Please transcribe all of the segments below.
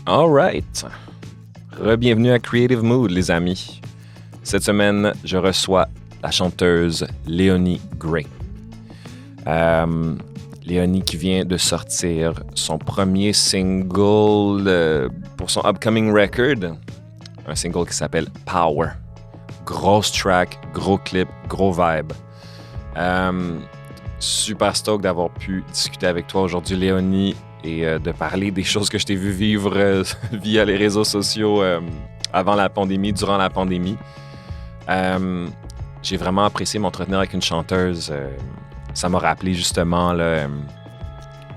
All right. Re-bienvenue à Creative Mood, les amis. Cette semaine, je reçois la chanteuse Léonie Gray. Léonie qui vient de sortir son premier single pour son upcoming record. Un single qui s'appelle Power. Grosse track, gros clip, gros vibe. Super stoked d'avoir pu discuter avec toi aujourd'hui, Léonie, et de parler des choses que je t'ai vu vivre via les réseaux sociaux avant la pandémie, durant la pandémie. J'ai vraiment apprécié m'entretenir avec une chanteuse. Ça m'a rappelé justement là,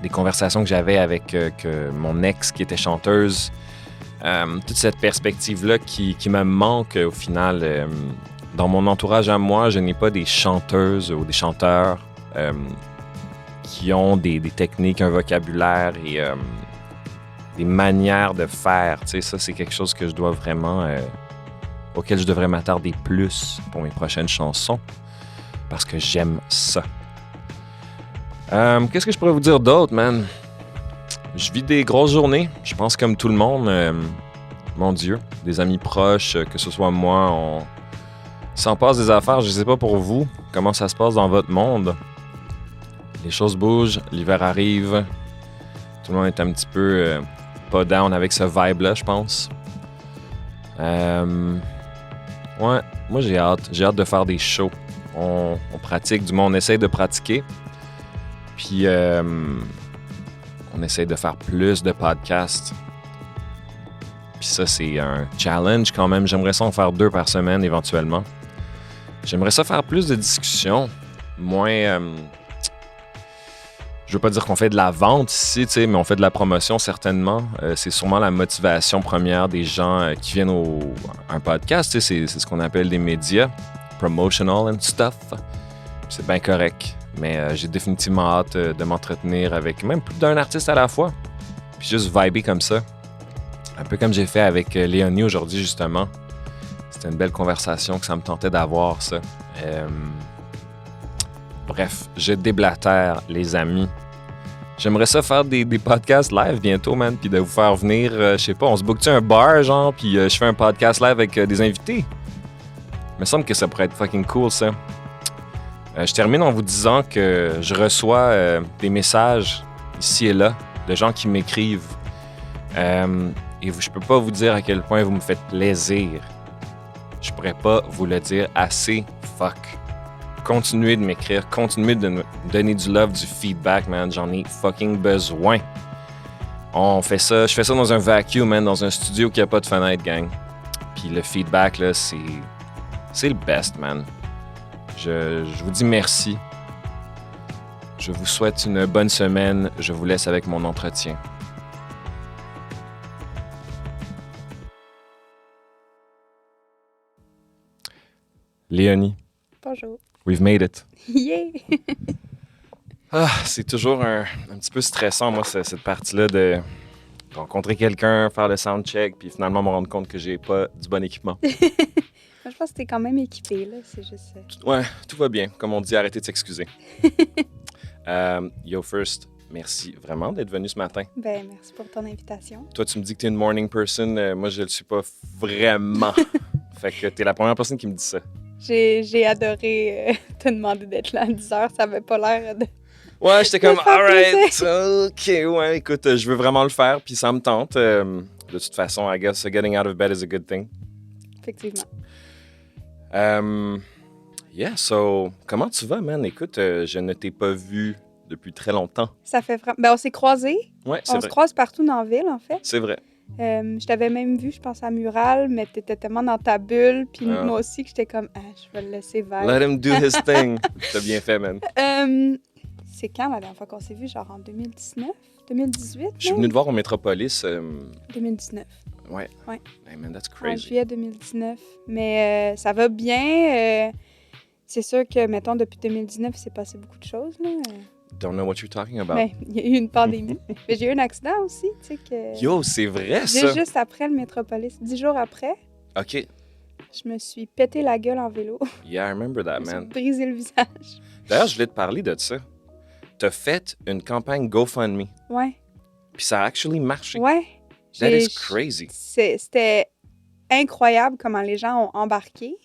des conversations que j'avais avec mon ex qui était chanteuse. Toute cette perspective-là qui me manque au final. Dans mon entourage à moi, je n'ai pas des chanteuses ou des chanteurs qui ont des techniques, un vocabulaire et des manières de faire. Tu sais, ça, c'est quelque chose que je dois vraiment... auquel je devrais m'attarder plus pour mes prochaines chansons parce que j'aime ça. Qu'est-ce que je pourrais vous dire d'autre, man? Je vis des grosses journées. Je pense comme tout le monde. Mon Dieu, des amis proches, que ce soit moi, on s'en passe des affaires. Je sais pas pour vous, comment ça se passe dans votre monde. Les choses bougent, l'hiver arrive. Tout le monde est un petit peu pas down avec ce vibe-là, je pense. Ouais, moi j'ai hâte. J'ai hâte de faire des shows. On pratique, du moins on essaye de pratiquer. Puis on essaye de faire plus de podcasts. Puis ça, c'est un challenge quand même. J'aimerais ça en faire 2 par semaine éventuellement. J'aimerais ça faire plus de discussions. Moins... je veux pas dire qu'on fait de la vente ici, mais on fait de la promotion certainement. C'est sûrement la motivation première des gens qui viennent à un podcast. C'est ce qu'on appelle des médias. Promotional and stuff. C'est bien correct. Mais j'ai définitivement hâte de m'entretenir avec même plus d'un artiste à la fois. Puis juste vibrer comme ça. Un peu comme j'ai fait avec Léonie aujourd'hui, justement. C'était une belle conversation que ça me tentait d'avoir, ça. Bref, je déblatère, les amis. J'aimerais ça faire des podcasts live bientôt, man, puis de vous faire venir, je sais pas, on se book-tu un bar, genre, puis je fais un podcast live avec des invités. Il me semble que ça pourrait être fucking cool, ça. Je termine en vous disant que je reçois des messages ici et là de gens qui m'écrivent. Et je peux pas vous dire à quel point vous me faites plaisir. Je pourrais pas vous le dire assez. Fuck. Continuez de m'écrire, continuez de me donner du love, du feedback, man. J'en ai fucking besoin. Je fais ça dans un vacuum, man, dans un studio qui a pas de fenêtre, gang. Puis le feedback, là, c'est le best, man. Je vous dis merci. Je vous souhaite une bonne semaine. Je vous laisse avec mon entretien. Léonie. Bonjour. We've made it. Yeah! C'est toujours un petit peu stressant, moi, cette partie-là de rencontrer quelqu'un, faire le soundcheck, puis finalement me rendre compte que j'ai pas du bon équipement. Je pense que t'es quand même équipé, là. C'est juste... Ouais, tout va bien. Comme on dit, arrêtez de s'excuser. Yo, first, merci vraiment d'être venu ce matin. Ben, merci pour ton invitation. Toi, tu me dis que t'es une morning person. Moi, je le suis pas vraiment. Fait que t'es la première personne qui me dit ça. J'ai adoré te demander d'être là à 10 heures. Ça avait pas l'air de... Ouais, j'étais comme, alright, OK, ouais, écoute, je veux vraiment le faire, puis ça me tente. De toute façon, I guess getting out of bed is a good thing. Effectivement. Yeah, so, comment tu vas, man? Écoute, je ne t'ai pas vu depuis très longtemps. Ça fait vraiment... Ben, on s'est croisés. Ouais, c'est vrai. On se croise partout dans la ville, en fait. C'est vrai. Je t'avais même vu, je pense, à Mural, mais t'étais tellement dans ta bulle, puis moi aussi, que j'étais comme, je vais le laisser vert. Let him do his thing. T'as bien fait, man. C'est quand la dernière fois qu'on s'est vu? Genre en 2019? 2018? Je suis venu te voir au Métropolis. 2019. Ouais. Hey, man, that's En crazy. juillet 2019. Mais ça va bien. C'est sûr que, mettons, depuis 2019, il s'est passé beaucoup de choses, là. Don't know what you're talking about. Ben, il y a eu une pandémie. Mais j'ai eu un accident aussi, tu sais que... Yo, c'est vrai, ça? Juste après le Métropolis. 10 jours après, OK. je me suis pété la gueule en vélo. Yeah, I remember that, Je me suis man. brisé le visage. D'ailleurs, je voulais te parler de ça. T'as fait une campagne GoFundMe. Ouais. Puis ça a actually marché. Ouais. That is crazy. C'était incroyable comment les gens ont embarqué.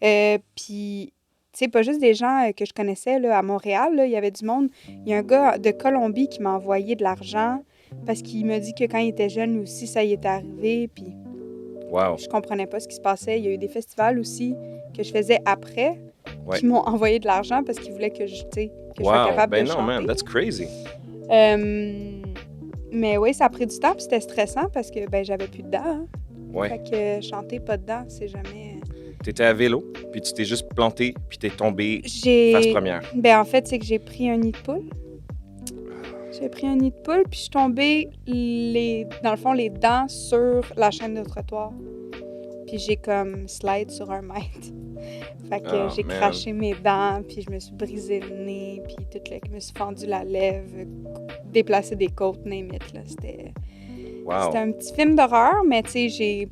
Puis, tu sais, pas juste des gens que je connaissais là, à Montréal. Là, il y avait du monde. Il y a un gars de Colombie qui m'a envoyé de l'argent parce qu'il m'a dit que quand il était jeune aussi, ça y était arrivé. Puis, Wow. je comprenais pas ce qui se passait. Il y a eu des festivals aussi que je faisais après Ouais. qui m'ont envoyé de l'argent parce qu'ils voulaient que je sois Wow. capable Ben de non, chanter. man, that's crazy. Mais oui, ça a pris du temps puis c'était stressant parce que ben j'avais plus de dents. Hein. Ouais. Fait que chanter pas de dents, c'est jamais... T'étais à vélo, puis tu t'es juste planté, puis t'es tombé face J'ai... première. Ben en fait, c'est que j'ai pris un nid de poule. J'ai pris un nid de poule puis je suis tombée dans le fond les dents sur la chaîne de trottoir. Puis j'ai comme slide sur 1 mètre. Fait que j'ai man. craché mes dents, puis je me suis brisé le nez, puis je me suis fendu la lèvre, déplacé des côtes, name it, là. C'était un petit film d'horreur, mais tu sais,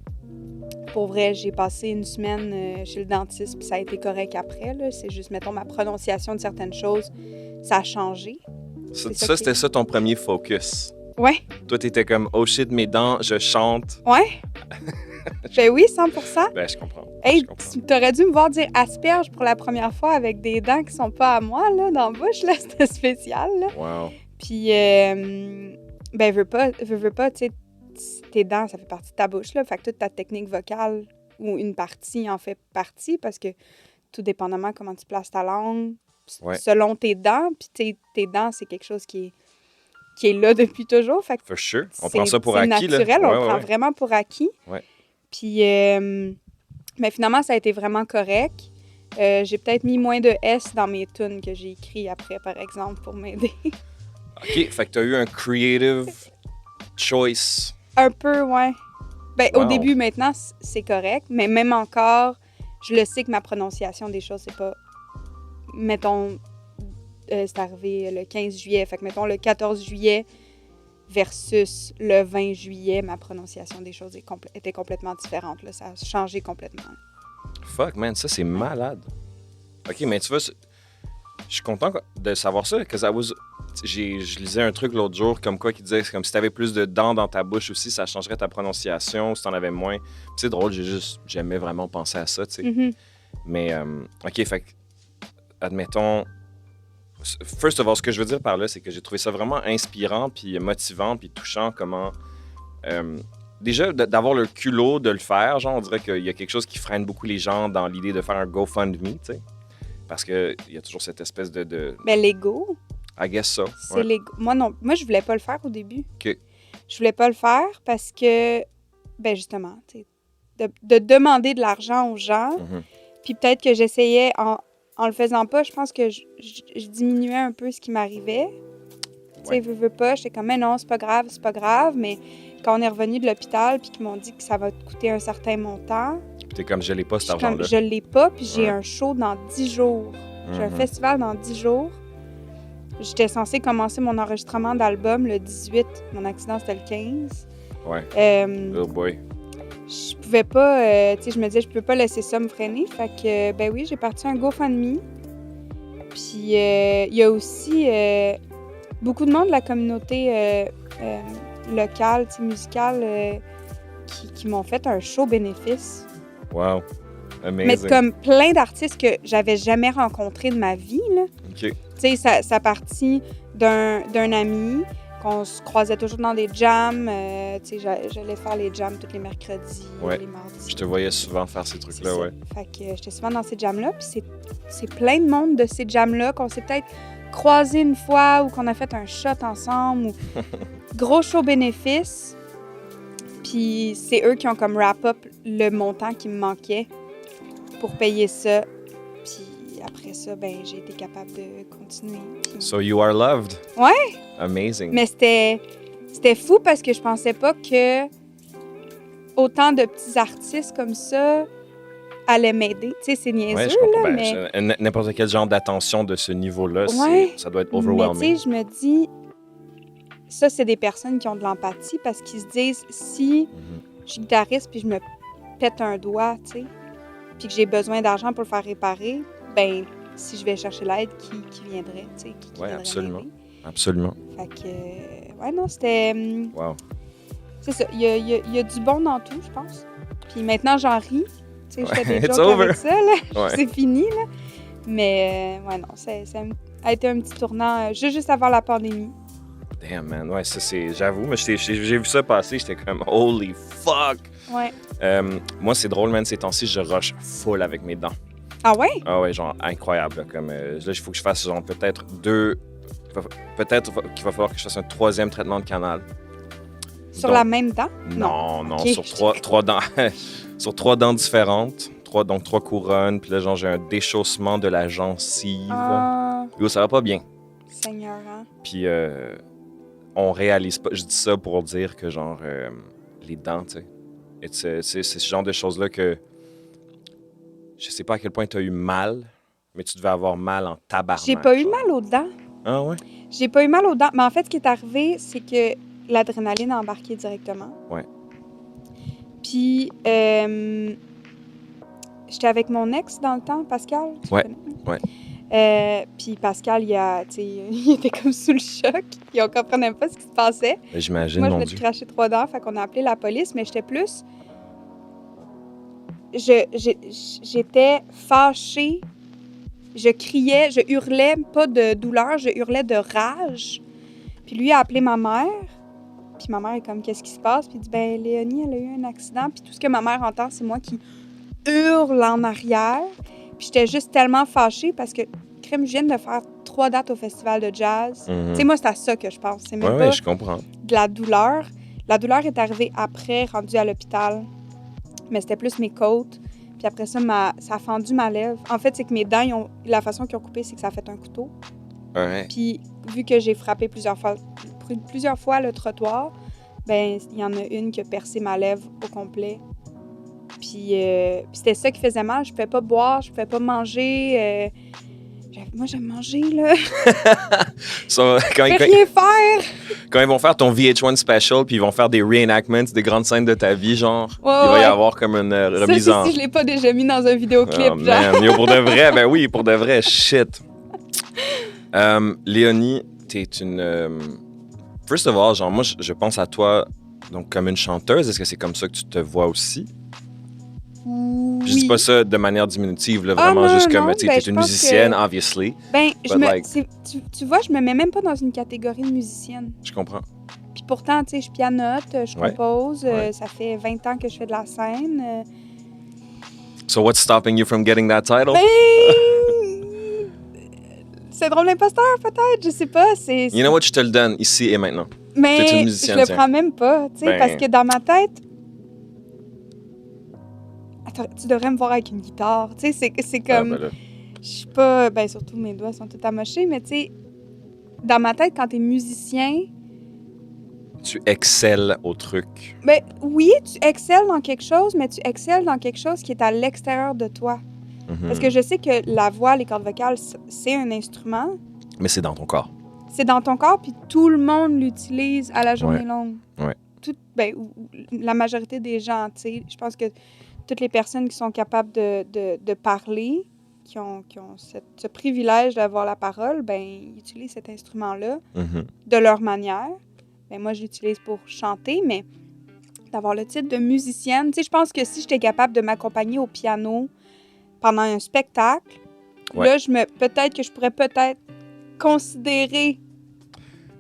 pour vrai, j'ai passé une semaine chez le dentiste, puis ça a été correct après, là. C'est juste, mettons, ma prononciation de certaines choses, ça a changé. Ça, c'était ça ton premier focus. Ouais. Toi, t'étais comme, oh shit, mes dents, je chante. Ouais. Ben oui, 100%. Ben, je comprends. Hey, Je comprends. tu t'aurais dû me voir dire asperge pour la première fois avec des dents qui sont pas à moi, là, dans la bouche, là. C'était spécial, là. Wow. Puis, ben, veux pas, tu sais, tes dents, ça fait partie de ta bouche, là. Fait que toute ta technique vocale, ou une partie en fait partie, parce que tout dépendamment comment tu places ta langue, selon tes dents, puis tes dents, c'est quelque chose qui est là depuis toujours. Fait que for sure. On prend ça pour acquis, acquis, là. C'est naturel, là. on prend vraiment pour acquis. Ouais. Puis, mais finalement, ça a été vraiment correct. J'ai peut-être mis moins de S dans mes tunes que j'ai écrit après, par exemple, pour m'aider. OK, fait que t'as eu un creative choice. Un peu, ouais. Ben, Wow. Au début, maintenant, c'est correct, mais même encore, je le sais que ma prononciation des choses, c'est pas... Mettons, c'est arrivé le 15 juillet, fait que mettons le 14 juillet versus le 20 juillet, ma prononciation des choses était complètement différente, là. Ça a changé complètement. Fuck, man, ça, c'est malade. OK, mais tu vois, je suis content de savoir ça, parce que je lisais un truc l'autre jour comme quoi qui disait que comme si t'avais plus de dents dans ta bouche aussi, ça changerait ta prononciation, si t'en avais moins. Puis c'est drôle, jamais vraiment pensé à ça, tu sais. Mm-hmm. Mais, OK, fait que, admettons, first of all, ce que je veux dire par là, c'est que j'ai trouvé ça vraiment inspirant, puis motivant, puis touchant, comment... déjà, d'avoir le culot de le faire, genre, on dirait qu'il y a quelque chose qui freine beaucoup les gens dans l'idée de faire un GoFundMe, tu sais. Parce qu'il y a toujours cette espèce de... Ben, l'ego. I guess so. C'est Ouais. l'ego. Moi, non. Moi, je voulais pas le faire au début. OK. Je voulais pas le faire parce que, ben justement, tu sais, de demander de l'argent aux gens, Mhm. puis peut-être que j'essayais, en le faisant pas, je pense que je diminuais un peu ce qui m'arrivait. Tu sais, veux pas, j'étais comme, mais non, c'est pas grave, mais quand on est revenu de l'hôpital, puis qu'ils m'ont dit que ça va te coûter un certain montant, Puis t'es comme, je l'ai pas cet je suis comme, argent-là. je l'ai pas, puis j'ai Ouais. un show dans 10 jours. J'ai un Mhm. festival dans 10 jours. J'étais censée commencer mon enregistrement d'album le 18. Mon accident, c'était le 15. Ouais. Oh boy. Je pouvais pas... tu sais, je me disais, je peux pas laisser ça me freiner. Fait que, ben oui, j'ai parti un GoFundMe. Puis, il y a aussi beaucoup de monde de la communauté locale, tu sais, musicale, qui m'ont fait un show bénéfice. Wow. Amazing. Mais comme plein d'artistes que j'avais jamais rencontrés de ma vie, là. OK. Tu sais, ça partit d'un ami qu'on se croisait toujours dans des jams. Tu sais, j'allais faire les jams tous les mercredis, Ouais. les mardis. Je te voyais souvent faire ces trucs-là, C'est ça. ouais. Fait que j'étais souvent dans ces jams-là. Puis c'est plein de monde de ces jams-là qu'on s'est peut-être croisés une fois ou qu'on a fait un shot ensemble. Ou... Gros show bénéfice. Puis c'est eux qui ont comme wrap-up le montant qui me manquait pour payer ça. Puis après ça, ben j'ai été capable de continuer. Puis... So you are loved. Ouais. Amazing. Mais c'était fou parce que je pensais pas que autant de petits artistes comme ça allaient m'aider. Tu sais, c'est niaiseux, Ouais, je comprends. là, Ben, mais... n'importe quel genre d'attention de ce niveau-là, Ouais. ça doit être Mais overwhelming. tu sais, je me dis... Ça, c'est des personnes qui ont de l'empathie parce qu'ils se disent, si Mhm. je suis guitariste puis je me pète un doigt, tu sais, puis que j'ai besoin d'argent pour le faire réparer, ben si je vais chercher l'aide, qui viendrait, tu sais, qui Ouais, viendrait absolument. m'aider? Absolument. Fait que... ouais, non, c'était... Wow. c'est ça. Il y a du bon dans tout, je pense. Puis maintenant, j'en ris. Tu sais, je fais des It's jokes over. avec ça, là. Ouais. C'est fini, là. Mais, ouais, non, ça a été un petit tournant juste avant la pandémie. Damn, man. Ouais, ça, c'est... J'avoue, mais j'ai vu ça passer, j'étais comme « Holy fuck! Ouais. » Moi, c'est drôle, man, ces temps-ci, je rush full avec mes dents. Ah ouais? Ah ouais, genre incroyable. Là, comme, là, il faut que je fasse genre peut-être qu'il va falloir que je fasse un 3e traitement de canal. Sur Donc, la même dent? Non, Ok. sur trois dents. Sur 3 dents différentes. 3 couronnes. Puis là, genre, j'ai un déchaussement de la gencive. Ah, Yo, ça va pas bien. Seigneur, hein? Puis on réalise pas. Je dis ça pour dire que, genre, les dents, tu sais. C'est ce genre de choses-là que je sais pas à quel point tu as eu mal, mais tu devais avoir mal en tabarnak. J'ai pas eu genre. mal aux dents. Ah ouais? J'ai pas eu mal aux dents. Mais en fait, ce qui est arrivé, c'est que l'adrénaline a embarqué directement. Ouais. Puis, j'étais avec mon ex dans le temps, Pascal. Tu Ouais, connais? Puis Pascal, il était comme sous le choc. Il ne comprenait pas ce qui se passait. Ben, j'imagine, Moi, je mon venais de Dieu. cracher 3 dents, fait qu'on a appelé la police, mais j'étais plus... J'étais fâchée. Je criais, je hurlais, pas de douleur, je hurlais de rage. Puis lui a appelé ma mère. Puis ma mère est comme, qu'est-ce qui se passe? Puis il dit, ben Léonie, elle a eu un accident. Puis tout ce que ma mère entend, c'est moi qui hurle en arrière. Puis j'étais juste tellement fâchée parce que, crème, je viens de faire 3 dates au festival de jazz. Mhm. Tu sais, moi, c'est à ça que je pense. C'est même Ouais, pas ouais, je comprends. de la douleur. La douleur est arrivée après, rendue à l'hôpital. Mais c'était plus mes côtes. Puis après ça, ça a fendu ma lèvre. En fait, c'est que mes dents, la façon qu'ils ont coupé, c'est que ça a fait un couteau. Ouais. Puis vu que j'ai frappé plusieurs fois le trottoir, ben il y en a une qui a percé ma lèvre au complet. Puis c'était ça qui faisait mal. Je pouvais pas boire, je pouvais pas manger. Moi, j'aime manger, là. So, Je peux rien faire. quand ils vont faire ton VH1 special, puis ils vont faire des reenactments, des grandes scènes de ta vie, genre, Ouais, il va y ouais. avoir comme une remise Ça, en... si je l'ai pas déjà mis dans un vidéoclip, Oh, genre. man. Yo, pour de vrai, ben oui, pour de vrai, shit. Léonie, t'es une... First of all, genre, moi, je pense à toi donc comme une chanteuse. Est-ce que c'est comme ça que tu te vois aussi? Oui. Je dis pas ça de manière diminutive, là, Ah, vraiment non, juste comme, non, tu sais, ben, t'es je une pense musicienne, que- obviously. Ben, But tu vois, je me mets même pas dans une catégorie de musicienne. Je comprends. Puis pourtant, tu sais, je pianote, je Ouais. compose, Ouais. ça fait 20 ans que je fais de la scène. So what's stopping you from getting that title? Ben... C'est drôle l'imposteur, peut-être, je sais pas. You know what, je te le donne, ici et maintenant. Mais t'es une musicienne, je le tiens. prends même pas, tu sais, Ben- parce que dans ma tête... Attends, tu devrais me voir avec une guitare, tu sais, c'est Ah, comme... ben là. Je suis pas... Ben, surtout, mes doigts sont tout amochés, mais tu sais, dans ma tête, quand t'es musicien, Tu excelles au truc. ben oui, tu excelles dans quelque chose, mais tu excelles dans quelque chose qui est à l'extérieur de toi. Mhm. Parce que je sais que la voix, les cordes vocales, c'est un instrument. Mais c'est dans ton corps. C'est dans ton corps, puis tout le monde l'utilise à la journée Ouais. longue. Ouais. Ou la majorité des gens, tu sais. Je pense que toutes les personnes qui sont capables de parler, qui ont ce privilège d'avoir la parole, ben ils utilisent cet instrument-là Mhm. de leur manière. Ben moi, je l'utilise pour chanter, mais d'avoir le titre de musicienne, tu sais, je pense que si j'étais capable de m'accompagner au piano pendant un spectacle, Ouais. là, peut-être que je pourrais considérer.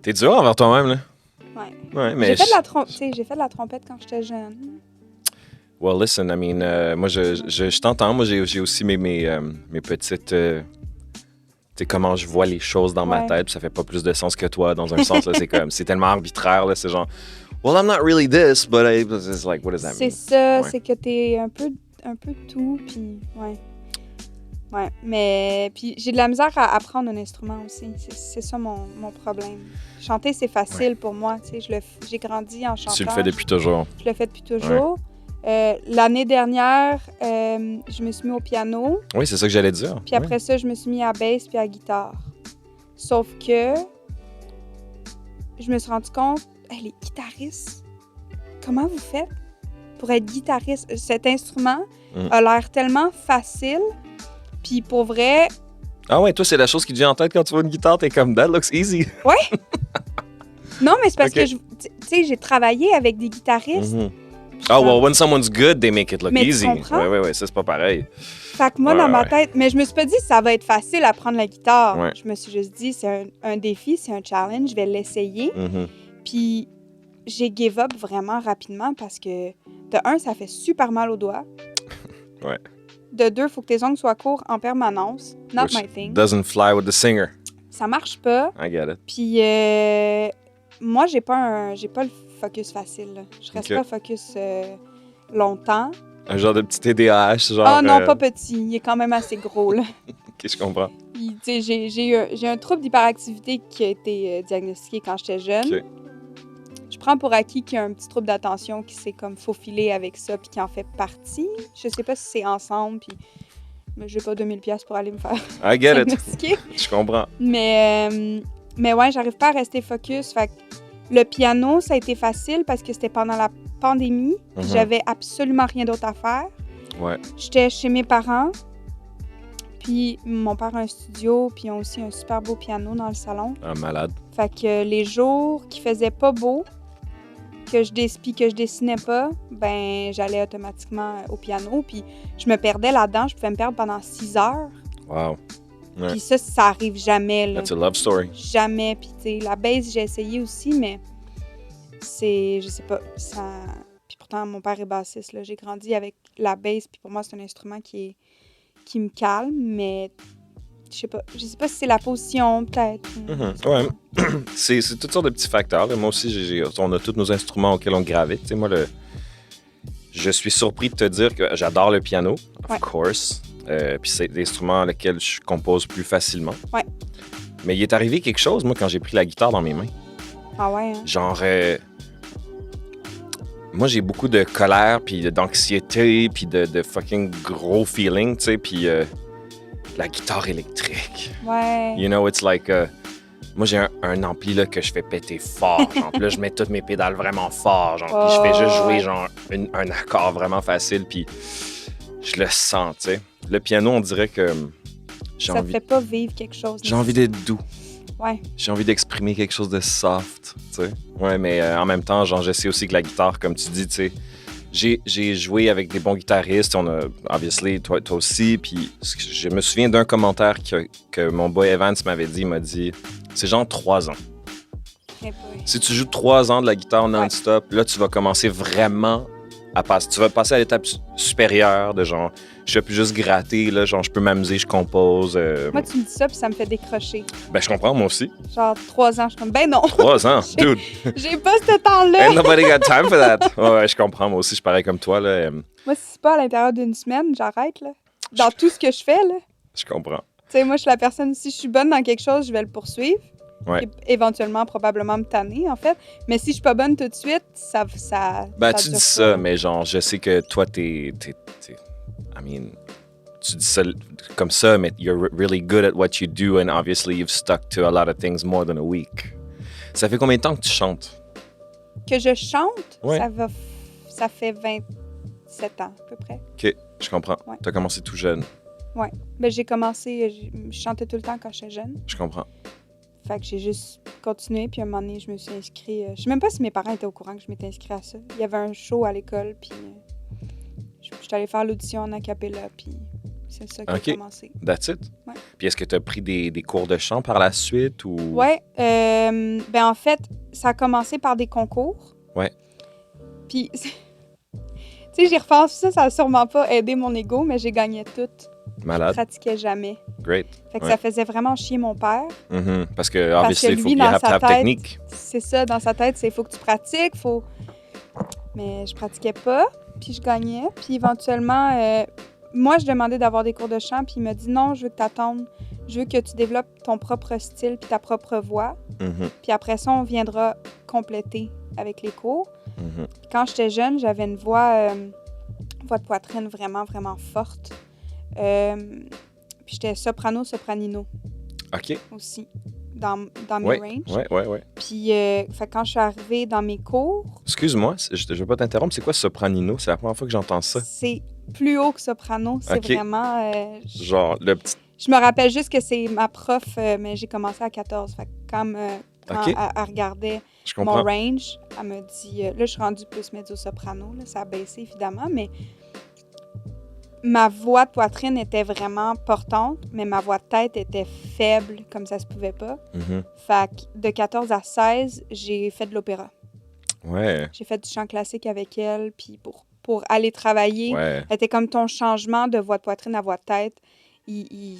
T'es dur envers toi-même, là. Ouais. Ouais, mais... J'ai fait de la trompette quand j'étais jeune. Well, listen, I mean, moi, je t'entends. Moi, j'ai aussi mes petites... tu sais, comment je vois les choses dans ma Ouais. tête, puis ça fait pas plus de sens que toi, dans un sens, là. C'est comme... C'est tellement arbitraire, là. C'est genre... Well, I'm not really this, but it's like, what does that C'est mean? ça, Ouais. c'est que t'es un peu tout, puis ouais. Ouais, mais puis j'ai de la misère à apprendre un instrument aussi. C'est ça mon problème. Chanter, c'est facile pour moi, tu sais. J'ai grandi en chantant. Tu le fais depuis toujours. Je le fais depuis toujours. L'année dernière, je me suis mis au piano. Oui, c'est ça que j'allais dire. Puis après ça, je me suis mis à bass puis à guitare. Sauf que je me suis rendu compte, hey, les guitaristes, comment vous faites pour être guitariste? Cet instrument a l'air tellement facile. Puis pour vrai, Ah ouais, toi, c'est la chose qui te vient en tête quand tu vois une guitare, t'es comme, that looks easy. Non, mais c'est parce Ok. que, tu sais, j'ai travaillé avec des guitaristes. Mhm. Oh, well, when someone's good, they make it look Mais tu easy. comprends? Ouais, ça, c'est pas pareil. Fait que moi, Ouais, dans ma ouais. tête... Mais je me suis pas dit ça va être facile à prendre la guitare. Ouais. Je me suis juste dit, c'est un défi, c'est un challenge, je vais l'essayer. Mhm. Puis j'ai give up vraiment rapidement parce que, de un, ça fait super mal aux doigts. Ouais. De deux, il faut que tes ongles soient courts en permanence. Not Which my thing. doesn't fly with the singer. Ça marche pas. I get it. Puis moi, j'ai pas le focus facile, là. Je reste Ok. pas focus longtemps. Un genre de petit TDAH, genre... Ah non, pas petit. Il est quand même assez gros, là. Ok, je comprends. Puis, tu sais, j'ai un trouble d'hyperactivité qui a été diagnostiqué quand j'étais jeune. Ok. Je prends pour acquis qu'il y a un petit trouble d'attention qui s'est comme faufilé avec ça puis qui en fait partie. Je sais pas si c'est ensemble, puis j'ai pas 2000$ pour aller me faire I get it. diagnostiquer. Je comprends. Mais ouais, j'arrive pas à rester focus. Fait que le piano, ça a été facile parce que c'était pendant la pandémie. Mhm. J'avais absolument rien d'autre à faire. Ouais. J'étais chez mes parents. Puis mon père a un studio, puis ils ont aussi un super beau piano dans le salon. Un malade. Fait que les jours qui faisaient pas beau, que je dessinais pas, ben j'allais automatiquement au piano. Puis je me perdais là-dedans. Je pouvais me perdre pendant 6 heures. Wow. Ouais. Puis ça arrive jamais, là. That's a love story. Jamais. Puis, tu sais, la bass, j'ai essayé aussi, mais c'est... Je sais pas, ça... Puis pourtant, mon père est bassiste, là. J'ai grandi avec la bass, puis pour moi, c'est un instrument qui me calme, mais je sais pas si c'est la position, peut-être. Mhm. Ouais. C'est toutes sortes de petits facteurs. Là. Moi aussi, on a tous nos instruments auxquels on gravite. Tu sais, moi, je suis surpris de te dire que j'adore le piano, of Ouais. course. Puis c'est l'instrument lequel je compose plus facilement. Ouais. Mais il est arrivé quelque chose, moi, quand j'ai pris la guitare dans mes mains. Ah ouais, hein? Genre, moi, j'ai beaucoup de colère, puis d'anxiété, puis de fucking gros feeling, tu sais, puis la guitare électrique. Ouais. You know, it's like... moi, j'ai un ampli là, que je fais péter fort. Genre, puis là, je mets toutes mes pédales vraiment fort. Genre, puis je fais juste jouer ouais. genre un accord vraiment facile. Puis je le sens, tu sais. Le piano, on dirait que j'ai Ça te envie, fait pas vivre quelque chose. j'ai envie d'être doux. Ouais. J'ai envie d'exprimer quelque chose de soft, tu sais. Ouais, mais en même temps, genre, je sais aussi que la guitare, comme tu dis, tu sais, j'ai joué avec des bons guitaristes. On a, obviously, toi aussi. Puis je me souviens d'un commentaire que mon boy Evans m'avait dit. Il m'a dit, c'est genre 3 ans. Eh boy. Si tu joues 3 ans de la guitare non-stop, là, tu vas commencer vraiment à passer. Tu vas passer à l'étape supérieure de genre, je peux plus juste gratter, là, genre, je peux m'amuser, je compose. Moi, tu me dis ça, puis ça me fait décrocher. Ben, je comprends, moi aussi. Genre, 3 ans, je suis comme, ben non, 3 ans, dude. j'ai pas ce temps-là. Ain't nobody got time for that. Ouais, je comprends, moi aussi, je suis pareil comme toi, là. Moi, si c'est pas à l'intérieur d'une semaine, j'arrête, là. Dans tout ce que je fais, là. Je comprends. Tu sais, moi, je suis la personne, si je suis bonne dans quelque chose, je vais le poursuivre. Ouais. Et éventuellement, probablement me tanner, en fait. Mais si je suis pas bonne tout de suite, ça Ben, ça tu dure dis pas. ça, mais genre, je sais que toi, I mean, tu dis ça comme ça, mais you're really good at what you do, and obviously, you've stuck to a lot of things more than a week. Ça fait combien de temps que tu chantes? Que je chante, Ouais. ça fait 27 ans, à peu près. OK, je comprends. Ouais. T'as commencé tout jeune. Ben, j'ai commencé, je chantais tout le temps quand j'étais jeune. Je comprends. Fait que j'ai juste continué, puis à un moment donné, je me suis inscrite. Je sais même pas si mes parents étaient au courant que je m'étais inscrite à ça. Il y avait un show à l'école, puis je suis allée faire l'audition en a cappella, puis c'est ça qui Ok. a commencé. That's it? Ouais. Puis est-ce que tu as pris des cours de chant par la suite ou... Ouais, ben en fait, ça a commencé par des concours. Ouais. Puis, tu sais, j'y repense, ça a sûrement pas aidé mon ego, mais j'ai gagné tout. Je Malade. pratiquais jamais. Great. Fait que Ouais. ça faisait vraiment chier mon père. Mhm. Parce que, obviously, il faut lui, qu'il dans have sa ta tête, technique. C'est ça, dans sa tête, c'est il faut que tu pratiques, faut... Mais je pratiquais pas, puis je gagnais. Puis éventuellement, moi, je demandais d'avoir des cours de chant, puis il m'a dit non, je veux que tu attendes. Je veux que tu développes ton propre style puis ta propre voix. Mhm. Puis après ça, on viendra compléter avec les cours. Mhm. Puis quand j'étais jeune, j'avais une voix de poitrine vraiment, vraiment forte. Puis j'étais soprano-sopranino OK. aussi, dans mes Ouais. ranges. Ouais. Puis fait que quand je suis arrivée dans mes cours, Excuse-moi, je veux pas t'interrompre. C'est quoi sopranino? C'est la première fois que j'entends ça. c'est plus haut que soprano. C'est Ok. vraiment... Genre, le petit... Je me rappelle juste que c'est ma prof, mais j'ai commencé à 14. Fait que Quand OK. elle regardait Je mon comprends. range, elle m'a dit... là, je suis rendue plus mezzo-soprano, là, ça a baissé, évidemment, mais ma voix de poitrine était vraiment portante, mais ma voix de tête était faible, comme ça se pouvait pas. Mhm. Fait que de 14 à 16, j'ai fait de l'opéra. Ouais, J'ai fait du chant classique avec elle, puis pour aller travailler, ouais. c'était comme ton changement de voix de poitrine à voix de tête.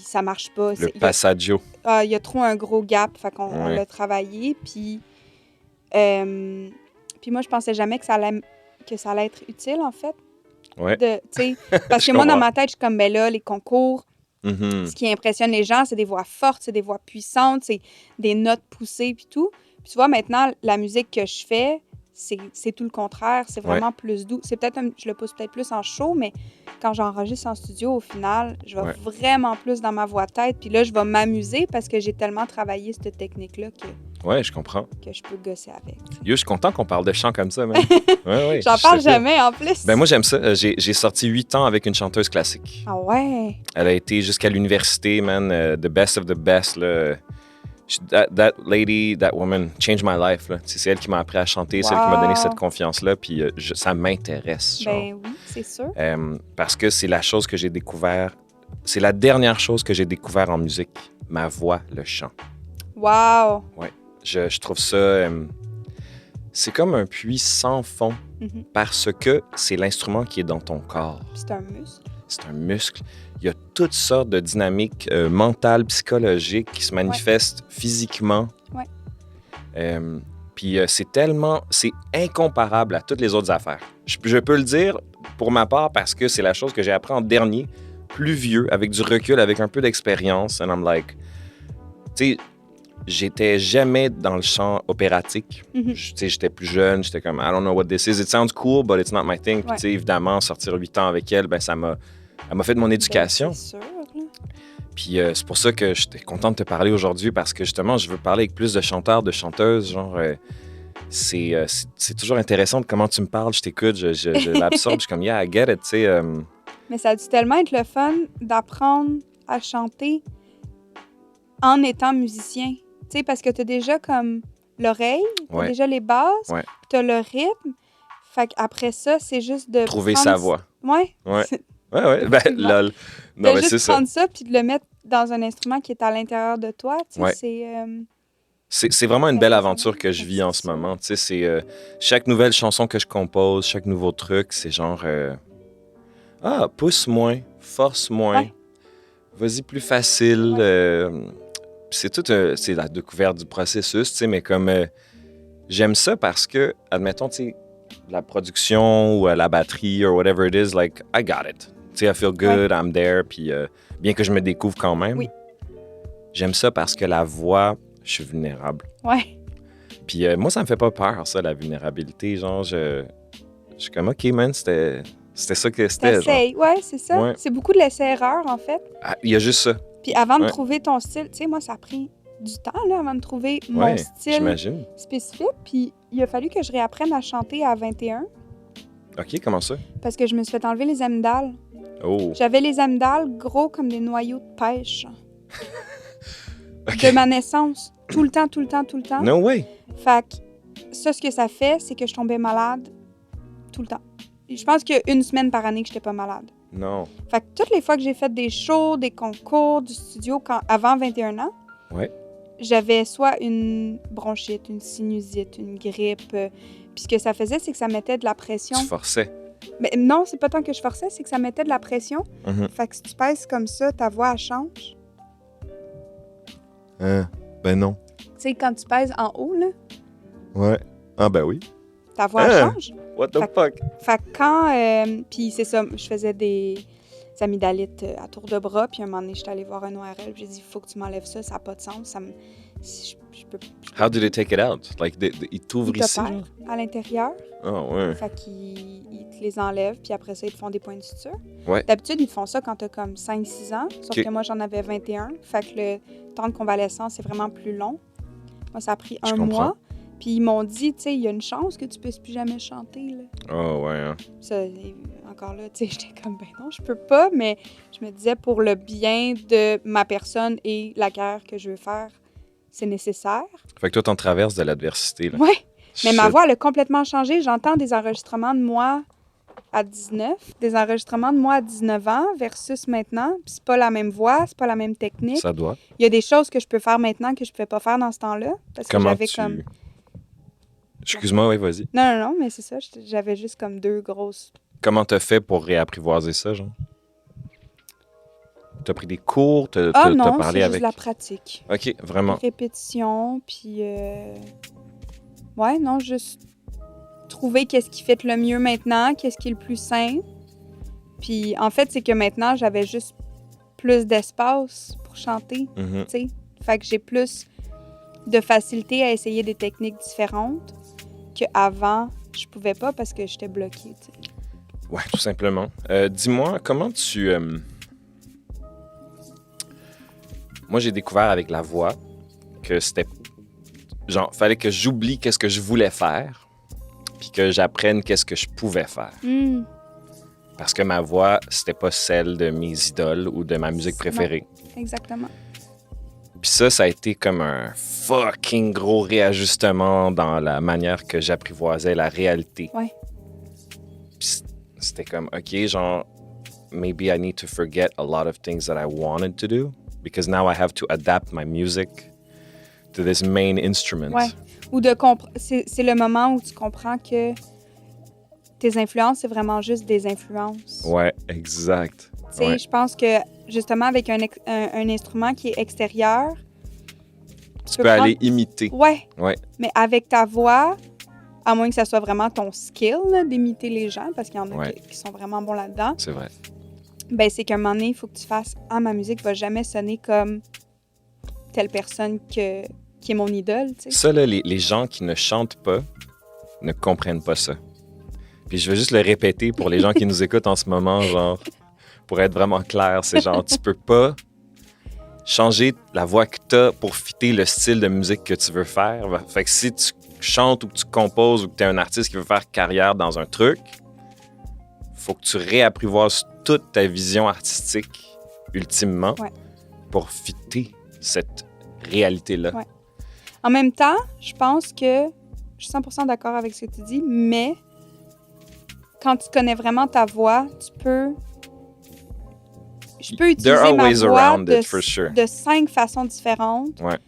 Ça marche pas. Le passaggio. Il y a trop un gros gap, fait qu'on on Ouais. l'a travaillé, puis moi, je pensais jamais que ça allait être utile, en fait. Ouais. Parce Je que moi, dans comprends. ma tête, je suis comme, ben là, les concours, Mhm. ce qui impressionne les gens, c'est des voix fortes, c'est des voix puissantes, c'est des notes poussées, puis tout. Puis tu vois, maintenant, la musique que je fais, c'est tout le contraire. C'est vraiment plus doux. Je le pousse peut-être plus en show, mais quand j'enregistre en studio, au final, je vais vraiment plus dans ma voix de tête. Puis là, je vais m'amuser parce que j'ai tellement travaillé cette technique-là Ouais, je comprends. que je peux gosser avec. Yo, je suis content qu'on parle de chant comme ça, man. Ouais. J'en parle jamais, en plus. Ben moi, j'aime ça. J'ai sorti 8 ans avec une chanteuse classique. Ah ouais? Elle a été jusqu'à l'université, man. The best of the best, là. That lady, that woman, changed my life, là. C'est elle qui m'a appris à chanter, c'est elle qui m'a donné cette confiance-là, puis ça m'intéresse, genre. Ben oui, c'est sûr. Parce que c'est la chose que j'ai découvert, c'est la dernière chose que j'ai découvert en musique, ma voix, le chant. Wow! Ouais. Je trouve ça... c'est comme un puits sans fond, parce que c'est l'instrument qui est dans ton corps. C'est un muscle. C'est un muscle. Il y a toutes sortes de dynamiques mentales, psychologiques qui se manifestent physiquement. Ouais. Puis c'est incomparable à toutes les autres affaires. Je peux le dire pour ma part parce que c'est la chose que j'ai appris en dernier, plus vieux, avec du recul, avec un peu d'expérience. And I'm like, tu sais, j'étais jamais dans le chant opératique. Tu sais, j'étais plus jeune, j'étais comme, I don't know what this is. It sounds cool, but it's not my thing. Puis tu sais, évidemment, sortir 8 ans avec elle, ben elle m'a fait de mon éducation. Ben, c'est sûr, là. Puis c'est pour ça que j'étais content de te parler aujourd'hui parce que justement, je veux parler avec plus de chanteurs, de chanteuses. Genre, c'est toujours intéressant de comment tu me parles. Je t'écoute, je l'absorbe. Je suis comme, yeah, I get it, tu sais. Mais ça a dû tellement être le fun d'apprendre à chanter en étant musicien. Tu sais, parce que t'as déjà comme l'oreille, t'as déjà les bases, t'as le rythme. Fait qu'après ça, c'est juste de trouver sa voix. Ouais. Ouais. Ben, lol. Non, mais c'est ça. Prendre ça puis de le mettre dans un instrument qui est à l'intérieur de toi, tu sais, c'est vraiment une belle aventure que je vis en ce moment. Tu sais, c'est chaque nouvelle chanson que je compose, chaque nouveau truc, c'est genre pousse moins, force moins, vas-y plus facile. C'est tout, c'est la découverte du processus, tu sais, mais comme j'aime ça parce que, admettons, tu sais, la production ou la batterie or whatever it is, like I got it. Tu sais, I feel good, I'm there, puis bien que je me découvre quand même. Oui. J'aime ça parce que la voix, je suis vulnérable. Ouais. Puis moi, ça me fait pas peur, ça, la vulnérabilité. Genre, je suis comme, OK, man, c'était ça que c'était. T'essayes, ouais, c'est ça. Ouais. C'est beaucoup de l'essai-erreur, en fait. Il y a juste ça. Puis avant de trouver ton style, tu sais, moi, ça a pris du temps, là, avant de trouver mon style j'imagine. spécifique. Puis il a fallu que je réapprenne à chanter à 21. OK, comment ça? Parce que je me suis fait enlever les amygdales. Oh. J'avais les amygdales gros comme des noyaux de pêche. De ma naissance. Tout le temps. No way. Fait que ça, ce que ça fait, c'est que je tombais malade tout le temps. Je pense qu'il y a une semaine par année que je n'étais pas malade. Non. Fait que toutes les fois que j'ai fait des shows, des concours, du studio avant 21 ans, j'avais soit une bronchite, une sinusite, une grippe. Puis ce que ça faisait, c'est que ça mettait de la pression. Tu forçais. Mais non, c'est pas tant que je forçais, c'est que ça mettait de la pression. Mm-hmm. Fait que si tu pèses comme ça, ta voix, elle change. Ben non. Tu sais, quand tu pèses en haut, là, ouais. Ah ben oui. ta voix elle change. What the fuck? Fait que quand... puis c'est ça, je faisais des amygdalites à tour de bras, puis un moment donné, j'étais allée voir un ORL, puis j'ai dit, il faut que tu m'enlèves ça n'a pas de sens. Je peux How did they take it out? Like, ils t'ouvrent Ils te ici? perdent à l'intérieur. Ah ouais. Fait qu'ils te les enlèvent, puis après ça, ils te font des points de suture. Ouais. D'habitude, ils te font ça quand t'as comme 5-6 ans, sauf Ok. que moi, j'en avais 21. Fait que le temps de convalescence est vraiment plus long. Moi, ça a pris Je un comprends. mois. Puis ils m'ont dit, tu sais, il y a une chance que tu puisses plus jamais chanter, là. Oh ouais. Hein. Ça, encore là, tu sais, j'étais comme, ben non, je peux pas, mais je me disais, pour le bien de ma personne et la carrière que je veux faire, c'est nécessaire. Fait que toi, t'en traverses de l'adversité, là. Ouais. Mais ma Shit. voix, elle a complètement changé. J'entends des enregistrements de moi à 19, des enregistrements de moi à 19 ans versus maintenant. Puis c'est pas la même voix, c'est pas la même technique. Ça doit. Il y a des choses que je peux faire maintenant que je pouvais pas faire dans ce temps-là. Parce que Comment j'avais tu... comme... Excuse-moi, oui, vas-y. Non, mais c'est ça. J'avais juste comme 2 grosses... Comment t'as fait pour réapprivoiser ça, genre? T'as pris des cours, t'as Ah non, c'est parlé juste avec... la pratique. OK, vraiment. Répétition, puis... Ouais, non, juste trouver qu'est-ce qui fait le mieux maintenant, qu'est-ce qui est le plus simple. Puis en fait, c'est que maintenant, j'avais juste plus d'espace pour chanter, Mhm. tu sais. Fait que j'ai plus de facilité à essayer des techniques différentes qu'avant, je pouvais pas parce que j'étais bloquée, tu sais. Ouais, tout simplement. Dis-moi, comment tu... Moi, j'ai découvert avec la voix que c'était... Genre, fallait que j'oublie qu'est-ce que je voulais faire, puis que j'apprenne qu'est-ce que je pouvais faire. Hmm. Parce que ma voix, c'était pas celle de mes idoles ou de ma musique Non. préférée. Exactement. Puis ça a été comme un fucking gros réajustement dans la manière que j'apprivoisais la réalité. Ouais. Puis c'était comme, OK, genre, maybe I need to forget a lot of things that I wanted to do because now I have to adapt my music to this main instrument. Ouais. Ou de c'est le moment où tu comprends que tes influences, c'est vraiment juste des influences. Ouais, exact. Tu sais, Ouais. je pense que justement avec un instrument qui est extérieur, Tu peux aller imiter. Ouais. Ouais. Mais avec ta voix, à moins que ça soit vraiment ton skill là, d'imiter les gens, parce qu'il y en a Ouais. qui sont vraiment bons là-dedans, C'est vrai. ben c'est qu'à un moment donné, il faut que tu fasses « Ah, ma musique va jamais sonner comme telle personne qui est mon idole. » tu sais. Ça, là, les gens qui ne chantent pas ne comprennent pas ça. Puis je veux juste le répéter pour les gens qui nous écoutent en ce moment, genre, pour être vraiment clair, c'est genre, tu peux pas changer la voix que t'as pour fitter le style de musique que tu veux faire. Fait que si tu chantes ou que tu composes ou que t'es un artiste qui veut faire carrière dans un truc, faut que tu réapprivoises toute ta vision artistique, ultimement, Ouais. pour fitter cette réalité-là. Ouais. En même temps, je pense que je suis 100% d'accord avec ce que tu dis, mais quand tu connais vraiment ta voix, je peux utiliser There are ma ways voix around it, for sure. de 5 façons différentes. Ouais.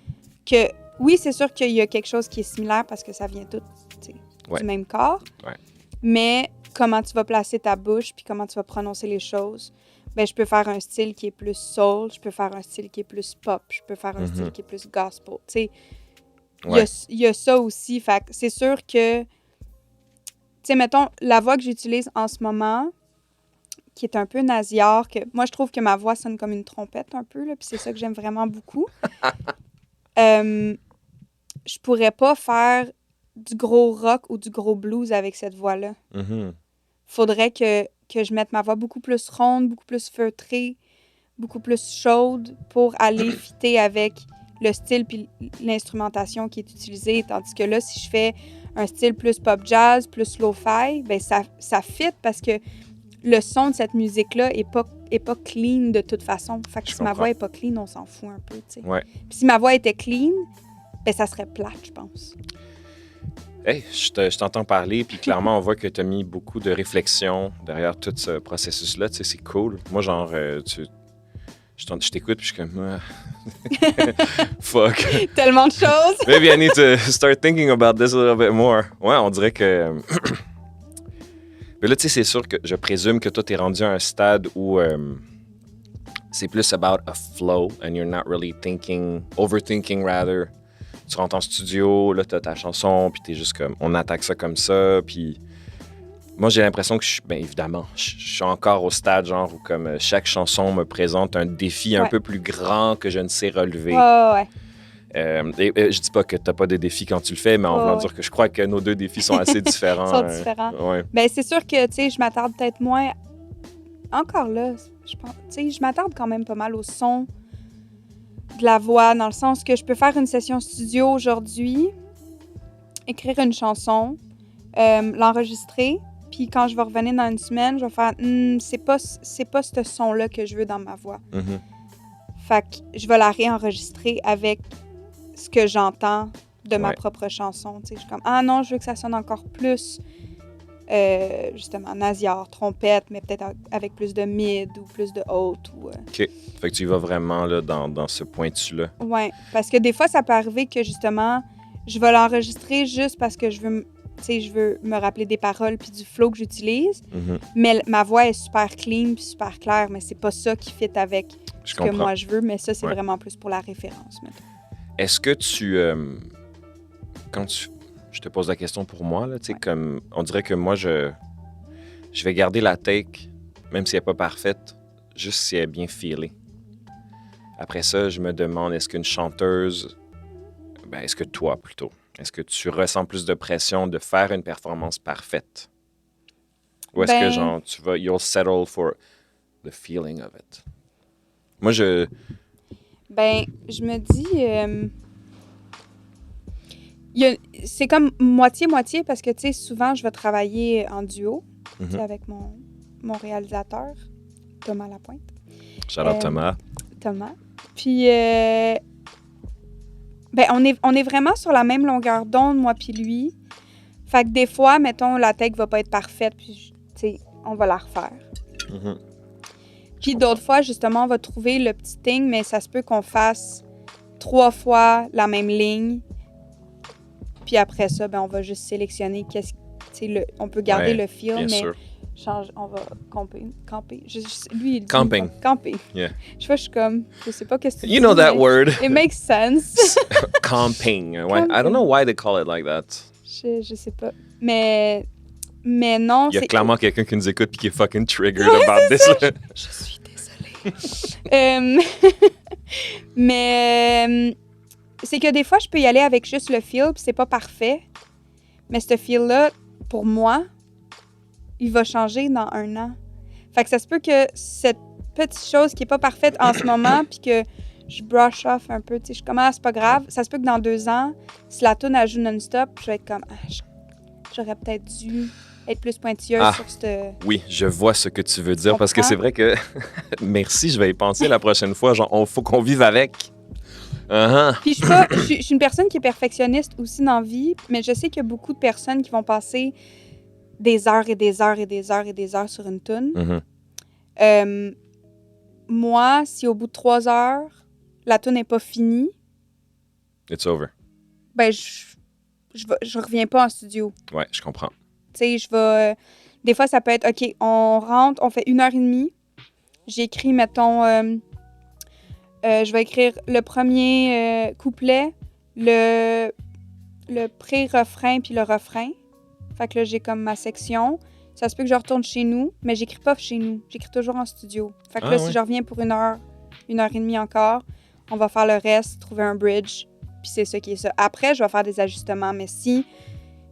Que, oui, c'est sûr qu'il y a quelque chose qui est similaire parce que ça vient tout tu sais, Ouais. du même corps. Ouais. Mais comment tu vas placer ta bouche puis comment tu vas prononcer les choses, ben je peux faire un style qui est plus soul, je peux faire un style qui est plus pop, je peux faire un style qui est plus gospel. Tu sais, Ouais. il y a ça aussi. Fait que c'est sûr que, tu sais, mettons, la voix que j'utilise en ce moment, qui est un peu nasillard, que moi, je trouve que ma voix sonne comme une trompette un peu, là, puis c'est ça que j'aime vraiment beaucoup. Je pourrais pas faire du gros rock ou du gros blues avec cette voix-là. Mhm. Faudrait que je mette ma voix beaucoup plus ronde, beaucoup plus feutrée, beaucoup plus chaude pour aller fitter avec le style puis l'instrumentation qui est utilisée. Tandis que là, si je fais un style plus pop jazz, plus lo-fi, ben ça fit parce que le son de cette musique-là est pas clean de toute façon. Fait que Je si ma comprends. voix est pas clean, on s'en fout un peu, tu sais. Ouais. Puis si ma voix était clean, ben ça serait plate, je pense. Hey, je t'entends parler, puis clairement, on voit que tu as mis beaucoup de réflexion derrière tout ce processus-là. Tu sais, c'est cool. Moi, genre, je t'écoute, puis je suis comme... Fuck. Tellement de choses! Maybe I need to start thinking about this a little bit more. Ouais, on dirait que... Mais là, tu sais, c'est sûr que je présume que toi, t'es rendu à un stade où c'est plus about a flow and you're not really overthinking rather. Tu rentres en studio, là, t'as ta chanson, puis t'es juste comme, on attaque ça comme ça, puis moi, j'ai l'impression que bien évidemment, je suis encore au stade, genre, où comme chaque chanson me présente un défi un Ouais. peu plus grand que je ne sais relever. Ouais. Je dis pas que t'as pas de défis quand tu le fais, mais en Ouais, voulant ouais. dire que je crois que nos deux défis sont assez différents. Sont différents. Ouais. Ben c'est sûr que, tu sais, je m'attarde peut-être moins... Encore là, je pense... Tu sais, je m'attarde quand même pas mal au son de la voix, dans le sens que je peux faire une session studio aujourd'hui, écrire une chanson, l'enregistrer, puis quand je vais revenir dans une semaine, je vais faire c'est pas ce son-là que je veux dans ma voix. Mhm. Fait que je vais la réenregistrer avec ce que j'entends de ma Ouais. propre chanson. Tu sais, je suis comme, ah non, je veux que ça sonne encore plus, justement, nasillard, trompette, mais peut-être avec plus de mid ou plus de haute. Ou, OK. Fait que tu y vas vraiment là, dans ce pointu-là. Ouais, parce que des fois, ça peut arriver que, justement, je vais l'enregistrer juste parce que je veux, tu sais, je veux me rappeler des paroles puis du flow que j'utilise, Mhm. mais ma voix est super clean puis super claire, mais c'est pas ça qui fit avec Je ce que comprends. moi je veux, mais ça, c'est Ouais. vraiment plus pour la référence, mettons. Est-ce que tu... quand tu... Je te pose la question pour moi, là, tu sais, Ouais. comme... On dirait que moi, je vais garder la take, même si elle n'est pas parfaite, juste si elle est bien feelée. Après ça, je me demande, est-ce qu'une chanteuse... Ben, est-ce que toi, plutôt, est-ce que tu ressens plus de pression de faire une performance parfaite? Ou est-ce que, Ben- genre, tu vas... You'll settle for the feeling of it? Moi, Ben, je me dis... c'est comme moitié-moitié parce que, tu sais, souvent, je vais travailler en duo, tu sais, Mhm. avec mon réalisateur, Thomas Lapointe. Shout-out Thomas. Thomas. Puis, ben, on est vraiment sur la même longueur d'onde, moi puis lui. Fait que des fois, mettons, la take va pas être parfaite, puis, tu sais, on va la refaire. Mhm. Puis d'autres fois, justement, on va trouver le petit thing, mais ça se peut qu'on fasse 3 fois la même ligne. Puis après ça, ben, on va juste sélectionner qu'est-ce, tu sais, on peut garder Ouais, le feel, Bien mais sûr. on va camper. Lui, il dit Camping. Camper. Yeah. Je suis comme, je sais pas qu'est-ce que tu You dis, know that mais word. It makes sense. Camping. Ouais. I don't know why they call it like that. je sais pas. Mais non, Il y a c'est... clairement quelqu'un qui nous écoute et qui est fucking triggered about this. là. Je suis désolée. Mais c'est que des fois, je peux y aller avec juste le feel, puis c'est pas parfait. Mais ce feel-là, pour moi, il va changer dans 1 an. Fait que ça se peut que cette petite chose qui est pas parfaite en ce moment, puis que je brush off un peu, tu sais, je commence, c'est pas grave. Ça se peut que dans 2 ans, si la tune elle joue non-stop, je vais être comme, j'aurais peut-être dû être plus pointilleuse Ah. sur cette... Oui, je vois ce que tu veux dire parce que Comprends? c'est vrai que. Merci, je vais y penser la prochaine fois. Genre, faut qu'on vive avec. Uh-huh. Puis je suis une personne qui est perfectionniste aussi dans la vie, mais je sais qu'il y a beaucoup de personnes qui vont passer des heures et des heures et des heures et des heures sur une tune. Mhm. Moi, si au bout de 3 heures, la tune n'est pas finie, It's over. ben je reviens pas en studio. Ouais, je comprends. Tu sais, je vais... des fois, ça peut être, OK, on rentre, on fait 1h30. J'écris, mettons... je vais écrire le premier couplet, le pré-refrain puis le refrain. Fait que là, j'ai comme ma section. Ça se peut que je retourne chez nous, mais j'écris pas chez nous. J'écris toujours en studio. Fait que Ah là, ouais. si je reviens pour 1h30 encore, on va faire le reste, trouver un bridge, puis c'est ça qui est ça. Après, je vais faire des ajustements, mais si...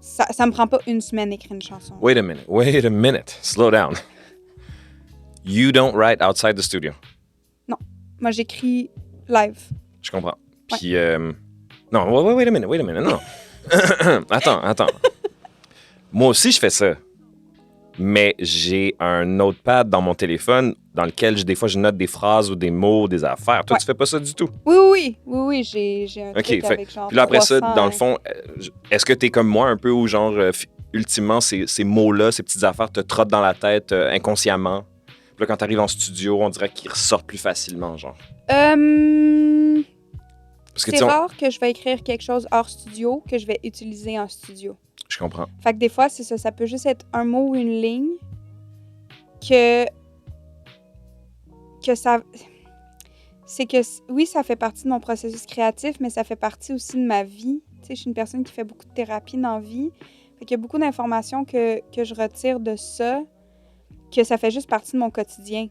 Ça me prend pas 1 semaine d'écrire une chanson. Wait a minute. Slow down. You don't write outside the studio. Moi, j'écris live. Je comprends. Puis, non, wait a minute, non. Attends. Moi aussi, je fais ça. Mais j'ai un notepad dans mon téléphone dans lequel, des fois, je note des phrases ou des mots, des affaires. Toi, Ouais. tu fais pas ça du tout? Oui, j'ai un OK, truc fait- avec genre Puis là, après ça, 300, dans le fond, est-ce que t'es comme moi un peu où, genre, ultimement, ces mots-là, ces petites affaires te trottent dans la tête inconsciemment? Puis là, quand t'arrives en studio, on dirait qu'ils ressortent plus facilement, genre. Parce Parce que, c'est tu sais, rare que je vais écrire quelque chose hors studio que je vais utiliser en studio. je comprends. Fait que des fois, c'est ça. Ça peut juste être un mot ou une ligne que ça... C'est que, oui, ça fait partie de mon processus créatif, mais ça fait partie aussi de ma vie. Tu sais, je suis une personne qui fait beaucoup de thérapie dans la vie. Fait qu'il y a beaucoup d'informations que je retire de ça, que ça fait juste partie de mon quotidien.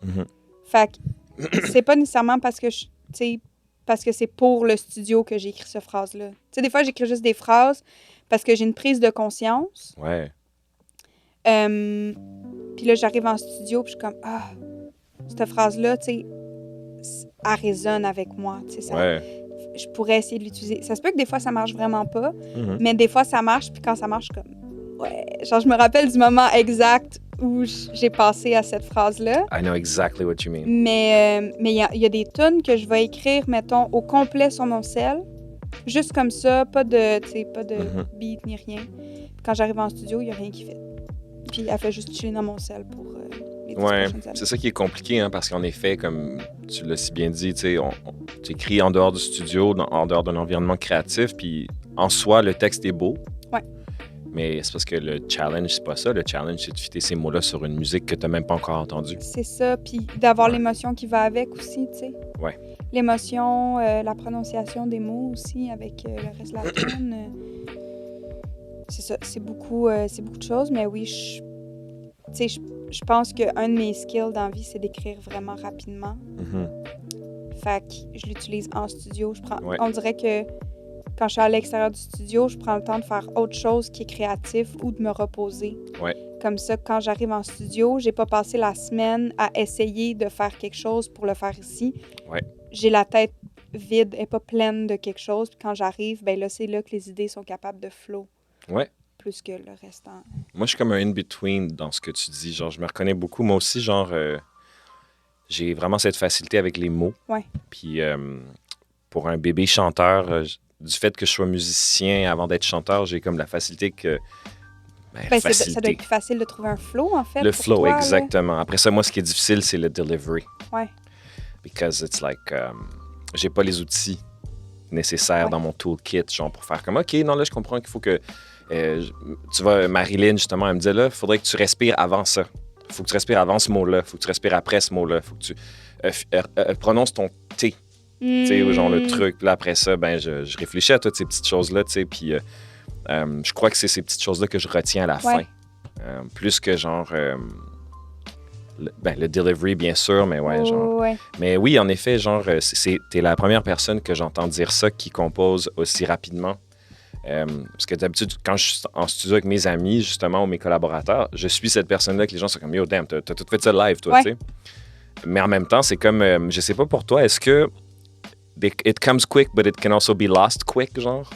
Mhm. Fait que c'est pas nécessairement parce que parce que c'est pour le studio que j'ai écrit cette phrase-là. Tu sais, des fois, j'écris juste des phrases parce que j'ai une prise de conscience. Ouais. Puis là, j'arrive en studio, puis je suis comme, ah, cette phrase-là, tu sais, elle résonne avec moi. Tu sais, ça, Ouais. je pourrais essayer de l'utiliser. Ça se peut que des fois, ça marche vraiment pas, Mhm. mais des fois, ça marche, puis quand ça marche, je suis comme, ouais. Genre, je me rappelle du moment exact où j'ai passé à cette phrase-là. I know exactly what you mean. Mais il y a des tunes que je vais écrire, mettons, au complet sur mon cell. Juste comme ça, pas de Mhm. beat ni rien. Quand j'arrive en studio, il n'y a rien qui fait. Puis elle fait juste chiller dans mon sel pour les 10 Ouais, prochaines années. c'est ça qui est compliqué, hein, parce qu'en effet, comme tu l'as si bien dit, tu sais, tu écris en dehors du studio, en dehors d'un environnement créatif, puis en soi, le texte est beau. Ouais. Mais c'est parce que le challenge, c'est pas ça. Le challenge, c'est de fitter ces mots-là sur une musique que tu n'as même pas encore entendue. C'est ça, puis d'avoir Ouais. l'émotion qui va avec aussi, tu sais. Ouais. L'émotion, la prononciation des mots aussi avec le reste de la tune. C'est ça, c'est beaucoup de choses, mais oui, je pense qu'un de mes skills dans la vie, c'est d'écrire vraiment rapidement. Mhm. Fait que je l'utilise en studio. Ouais. On dirait que quand je suis à l'extérieur du studio, je prends le temps de faire autre chose qui est créatif ou de me reposer. Ouais. Comme ça, quand j'arrive en studio, j'ai pas passé la semaine à essayer de faire quelque chose pour le faire ici. Ouais. J'ai la tête vide, elle n'est pas pleine de quelque chose. Puis quand j'arrive, ben là, c'est là que les idées sont capables de flow. Ouais. Plus que le restant. Moi, je suis comme un in-between dans ce que tu dis. Genre, je me reconnais beaucoup. Moi aussi, genre, j'ai vraiment cette facilité avec les mots. Ouais. Puis, pour un bébé chanteur, du fait que je sois musicien avant d'être chanteur, j'ai comme la facilité que... Ben, ça doit être plus facile de trouver un flow, en fait. Le pour flow, toi, là. exactement. Après ça, moi, ce qui est difficile, c'est le delivery. Ouais. Because it's like... j'ai pas les outils nécessaires dans mon toolkit, genre, pour faire comme, OK, non, là, je comprends qu'il faut que... tu vois, Marilyn, justement, elle me disait, là, il faudrait que tu respires avant ça. Il faut que tu respires avant ce mot-là. Il faut que tu respires après ce mot-là. Il faut que tu prononces ton T. Tu sais, genre le truc. Puis là, après ça, ben, je réfléchis à toutes ces petites choses-là, tu sais, puis je crois que c'est ces petites choses-là que je retiens à la fin. Plus que genre... le delivery, bien sûr, mais ouais, genre... Ouais. Mais oui, en effet, genre, t'es la première personne que j'entends dire ça qui compose aussi rapidement. Parce que d'habitude, quand je suis en studio avec mes amis, justement, ou mes collaborateurs, je suis cette personne-là que les gens sont comme « Yo, damn, t'as tout fait ça live, toi, tu sais. » Mais en même temps, c'est comme, je sais pas pour toi, est-ce que it comes quick, but it can also be lost quick, genre?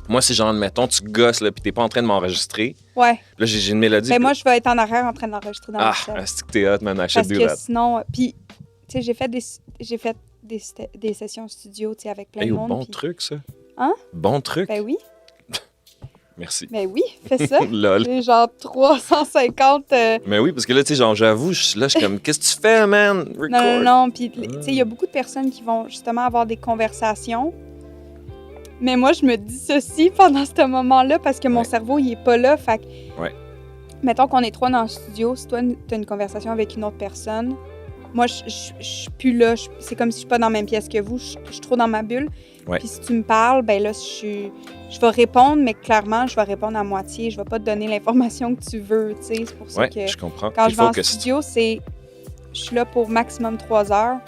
Moi, c'est genre, admettons, tu gosses, là, puis t'es pas en train de m'enregistrer. Ouais. Là, j'ai une mélodie. Ben moi, je vais être en arrière en train d'enregistrer dans le Ah, c'est que t'es hot, man, I should Parce do que that. sinon... Puis, tu sais, j'ai fait des sessions studio, tu sais, avec plein Hey, de monde. bon puis... truc, ça. Hein? Bon truc. Ben oui. Merci. Ben oui, fais ça. Lol. J'ai genre 350... Mais oui, parce que là, tu sais, genre, j'avoue, je suis comme, qu'est-ce que tu fais, man? Record. Non. Puis, tu sais, il y a beaucoup de personnes qui vont justement avoir des conversations. Mais moi, je me dissocie pendant ce moment-là parce que mon cerveau, il est pas là. Fait que, mettons qu'on est 3 dans le studio. Si toi, tu as une conversation avec une autre personne, moi, je suis plus là. C'est comme si je suis pas dans la même pièce que vous. Je suis trop dans ma bulle. Puis si tu me parles, ben là, je vais répondre, mais clairement, je vais répondre à moitié. Je vais pas te donner l'information que tu veux, tu sais. C'est pour ça que je comprends. quand je vais en studio, je suis là pour maximum 3 heures.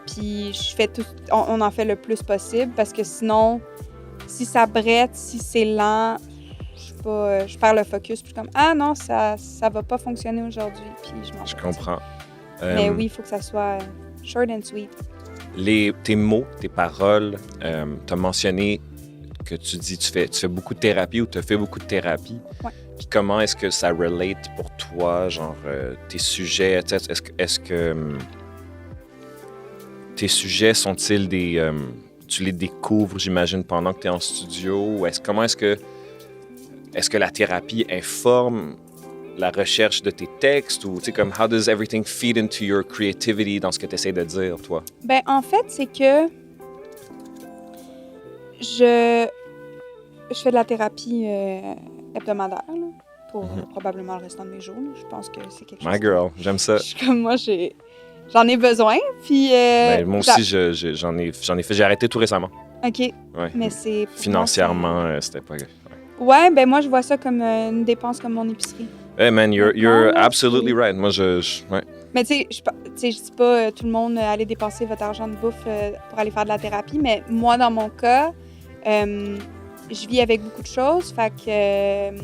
Puis je fais tout, on en fait le plus possible parce que sinon, si ça brette, si c'est lent, je perds le focus. Puis je suis comme, ah non, ça va pas fonctionner aujourd'hui. Puis je m'en vais. Je comprends. Mais oui, il faut que ça soit short and sweet. Tes mots, tes paroles, tu as mentionné que tu dis tu fais beaucoup de thérapie ou tu as fait beaucoup de thérapie. Ouais. Puis comment est-ce que ça relate pour toi, genre tes sujets? Est-ce que tes sujets sont-ils tu les découvres, j'imagine, pendant que tu es en studio? Ou comment est-ce que la thérapie informe la recherche de tes textes? Ou, tu sais, comme, how does everything feed into your creativity dans ce que tu essaies de dire, toi? Ben, en fait, c'est que je fais de la thérapie hebdomadaire, là, pour probablement le restant de mes jours. Là. Je pense que c'est quelque chose... My girl, j'aime ça. Je suis comme moi, j'en ai besoin, puis... Ben, moi aussi, j'en ai fait. J'ai arrêté tout récemment. OK, Ouais. mais c'est... Financièrement, c'était pas... Ouais, ben moi, je vois ça comme une dépense comme mon épicerie. Hey man, you're absolutely right. Moi, ouais. Mais tu sais, je dis pas tout le monde aller dépenser votre argent de bouffe pour aller faire de la thérapie, mais moi, dans mon cas, je vis avec beaucoup de choses, fait que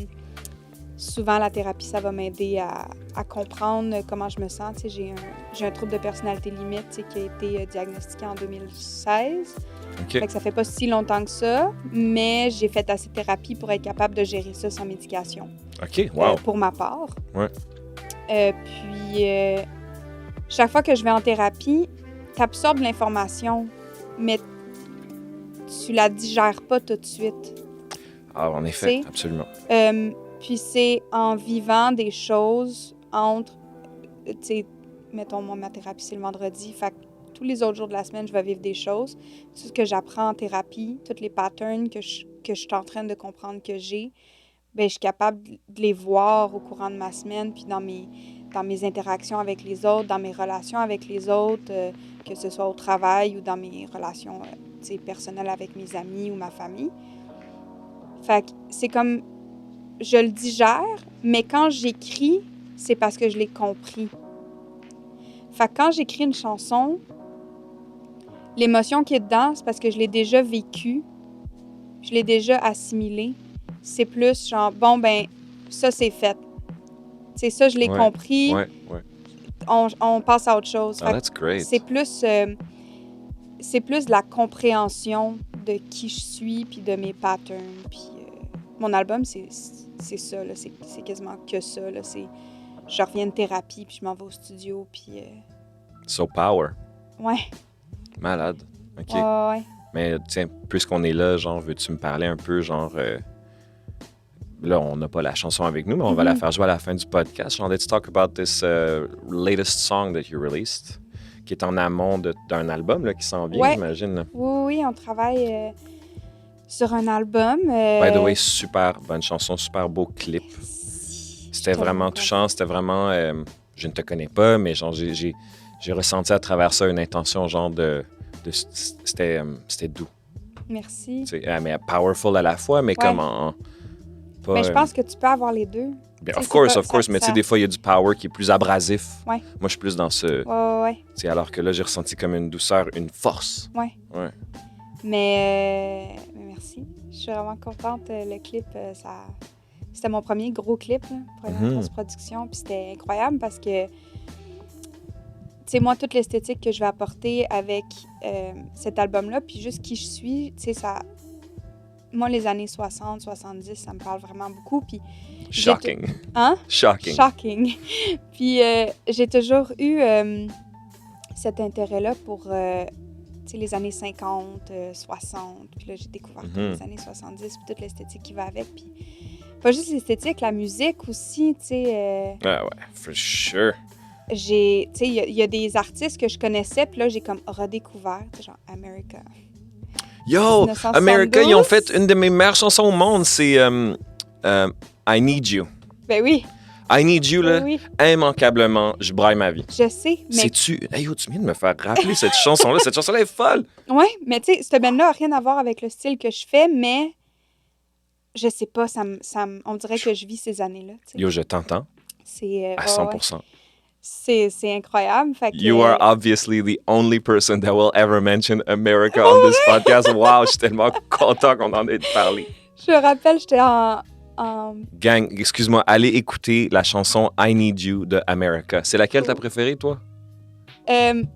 souvent, la thérapie, ça va m'aider à comprendre comment je me sens. Tu sais, j'ai un trouble de personnalité limite, tu sais, qui a été diagnostiqué en 2016. OK. Fait que ça fait pas si longtemps que ça, mais j'ai fait assez de thérapie pour être capable de gérer ça sans médication. OK, wow. Pour ma part. Ouais. Puis, chaque fois que je vais en thérapie, tu absorbes l'information, mais tu la digères pas tout de suite. Ah, en effet, T'sais? absolument. Puis c'est en vivant des choses entre, tu sais, mettons, moi, ma thérapie, c'est le vendredi. Fait que tous les autres jours de la semaine, je vais vivre des choses. Tout ce que j'apprends en thérapie, tous les patterns que je suis en train de comprendre que j'ai, ben, je suis capable de les voir au courant de ma semaine, puis dans mes interactions avec les autres, dans mes relations avec les autres, que ce soit au travail ou dans mes relations tu sais, personnelles avec mes amis ou ma famille. Fait que c'est comme, je le digère, mais quand j'écris, c'est parce que je l'ai compris. Fait que quand j'écris une chanson, l'émotion qui est dedans, c'est parce que je l'ai déjà vécue, je l'ai déjà assimilée. C'est plus genre, bon, ben, ça, c'est fait. C'est ça, je l'ai Ouais, compris, ouais. on passe à autre chose. Ah, Fait que that's great. c'est plus de la compréhension de qui je suis, puis de mes patterns. Puis mon album, c'est ça, là. C'est quasiment que ça, là. Je reviens de thérapie, puis je m'en vais au studio, puis... So power. Ouais. Malade. OK. Ouais. Mais tiens, puisqu'on est là, genre, veux-tu me parler un peu, genre... là, on n'a pas la chanson avec nous, mais on va la faire jouer à la fin du podcast. Genre, let's talk about this latest song that you released, qui est en amont d'un album là, qui s'en vient, Ouais. j'imagine. Là. Oui, on travaille sur un album. By the way, super bonne chanson, super beau clip. C'était vraiment touchant, c'était vraiment... je ne te connais pas, mais genre, j'ai ressenti à travers ça une intention, genre, c'était doux. Merci. Mais powerful à la fois, mais comme en... Pas, mais je pense que tu peux avoir les deux. Bien, of course, mais tu sais, des fois, il y a du power qui est plus abrasif. Ouais. Moi, je suis plus dans ce... Ouais. Tu sais, alors que là, j'ai ressenti comme une douceur, une force. Ouais. Mais merci. Je suis vraiment contente. Le clip, c'était mon premier gros clip là, pour la grosse production. Puis c'était incroyable parce que, tu sais, moi, toute l'esthétique que je vais apporter avec cet album-là, puis juste qui je suis, tu sais, ça... Moi, les années 60, 70, ça me parle vraiment beaucoup. Puis Shocking. Hein? Shocking. Puis j'ai toujours eu cet intérêt-là pour les années 50, 60. Puis là, j'ai découvert les années 70, puis toute l'esthétique qui va avec. Puis pas juste l'esthétique, la musique aussi, tu sais. Ah ouais, for sure. Tu sais, il y a des artistes que je connaissais, puis là, j'ai comme redécouvert, tu sais, genre America. Yo, 1972. America, ils ont fait une de mes meilleures chansons au monde, c'est I Need You. Ben oui. I Need You, là, Oui. immanquablement, je braille ma vie. Je sais, mais... Sais-tu... Hey, yo, tu viens de me faire rappeler cette chanson-là. Cette chanson-là est folle. Ouais, mais tu sais, cette band-là n'a rien à voir avec le style que je fais, mais je sais pas, on dirait que je vis ces années-là. T'sais. Yo, je t'entends. C'est... À 100%. Ouais. C'est incroyable. Fait que, You are obviously the only person that will ever mention America on this podcast. Wow, je suis tellement content qu'on en ait parlé. Je me rappelle, j'étais en... Gang, excuse-moi, allez écouter la chanson I Need You de America. C'est laquelle ta préférée, toi? Ben,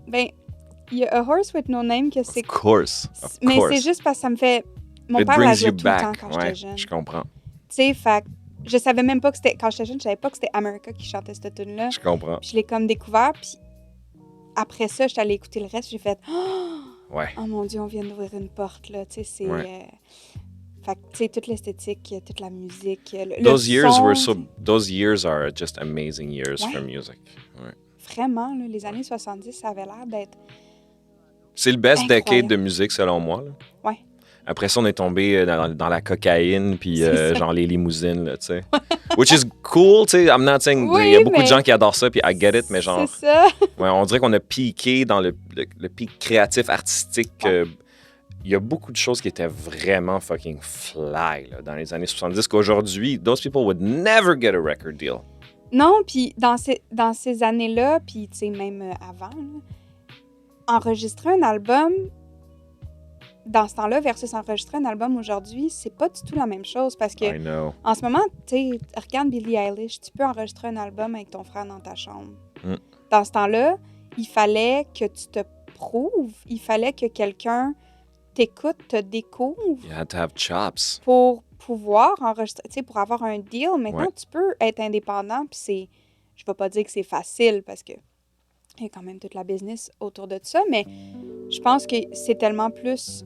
il y a A Horse With No Name que c'est... Of course. Mais c'est juste parce que ça me fait... Mon It père la brings jouait you tout le temps back. quand j'étais jeune. Je comprends. Tu sais, fait que je savais même pas que c'était... Quand j'étais jeune, je savais pas que c'était America qui chantait cette tune-là. Je comprends. Puis je l'ai comme découvert, puis après ça, j'étais allée écouter le reste, j'ai fait Ouais. Oh mon Dieu, on vient d'ouvrir une porte, là. Tu sais, c'est... Fait que, tu sais, toute l'esthétique, toute la musique, Those son, years are just amazing years for music. Ouais. Vraiment, là, les années 70, ça avait l'air d'être... C'est le best incroyable. decade de musique, selon moi. Là. Ouais. Après ça, on est tombé dans la cocaïne, puis genre les limousines, là, tu sais. Which is cool, tu sais. I'm not saying... Oui, il y a beaucoup mais de gens qui adorent ça, puis I get it, mais genre... C'est ça. Ouais, on dirait qu'on a piqué dans le pic créatif, artistique. Il y a beaucoup de choses qui étaient vraiment fucking fly là, dans les années 70 qu'aujourd'hui, those people would never get a record deal. Non, puis dans ces années-là, puis tu sais, même avant, là, enregistrer un album dans ce temps-là versus enregistrer un album aujourd'hui, c'est pas du tout la même chose parce que I know. en ce moment, tu sais, regarde Billie Eilish, tu peux enregistrer un album avec ton frère dans ta chambre. Dans ce temps-là, il fallait que tu te prouves, il fallait que quelqu'un t'écoute, te découvre. You had to have chops. Pour pouvoir enregistrer, tu sais, pour avoir un deal. Maintenant, Ouais. tu peux être indépendant, puis c'est... Je vais pas dire que c'est facile, parce que il y a quand même toute la business autour de ça, mais je pense que c'est tellement plus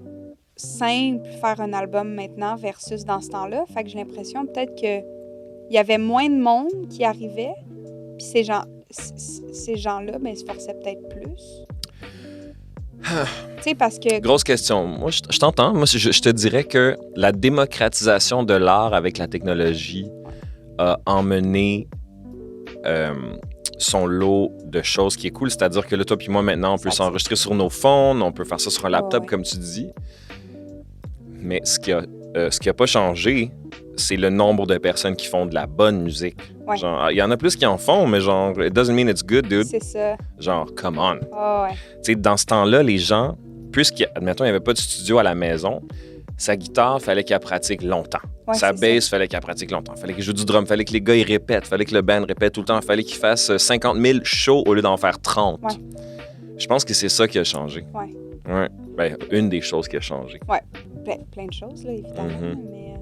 simple faire un album maintenant versus dans ce temps-là. Fait que j'ai l'impression peut-être qu'il y avait moins de monde qui arrivait, puis ces gens-là, ben, se forçaient peut-être plus. Tu sais, parce que... Grosse question. Moi, je t'entends. Moi, je te dirais que la démocratisation de l'art avec la technologie a emmené son lot de choses qui est cool. C'est-à-dire que là, toi puis moi, maintenant, on peut s'enregistrer sur nos phones, on peut faire ça sur un laptop, comme tu dis. Mais ce qui a pas changé, c'est le nombre de personnes qui font de la bonne musique. Ouais. Genre, il y en a plus qui en font, mais genre, it doesn't mean it's good, dude. C'est ça. Genre, come on. Oh, ouais. Tu sais, dans ce temps-là, les gens, admettons, il n'y avait pas de studio à la maison, sa guitare, fallait qu'elle pratique longtemps. Ouais, Sa bass, fallait qu'elle pratique longtemps. Fallait qu'il joue du drum, fallait que les gars, ils répètent, fallait que le band répète tout le temps, fallait qu'ils fassent 50 000 shows au lieu d'en faire 30. Ouais. Je pense que c'est ça qui a changé. Ouais. Ouais. Ben, une des choses qui a changé. Ouais. Plein de choses, là, évidemment. Mm-hmm. Mais,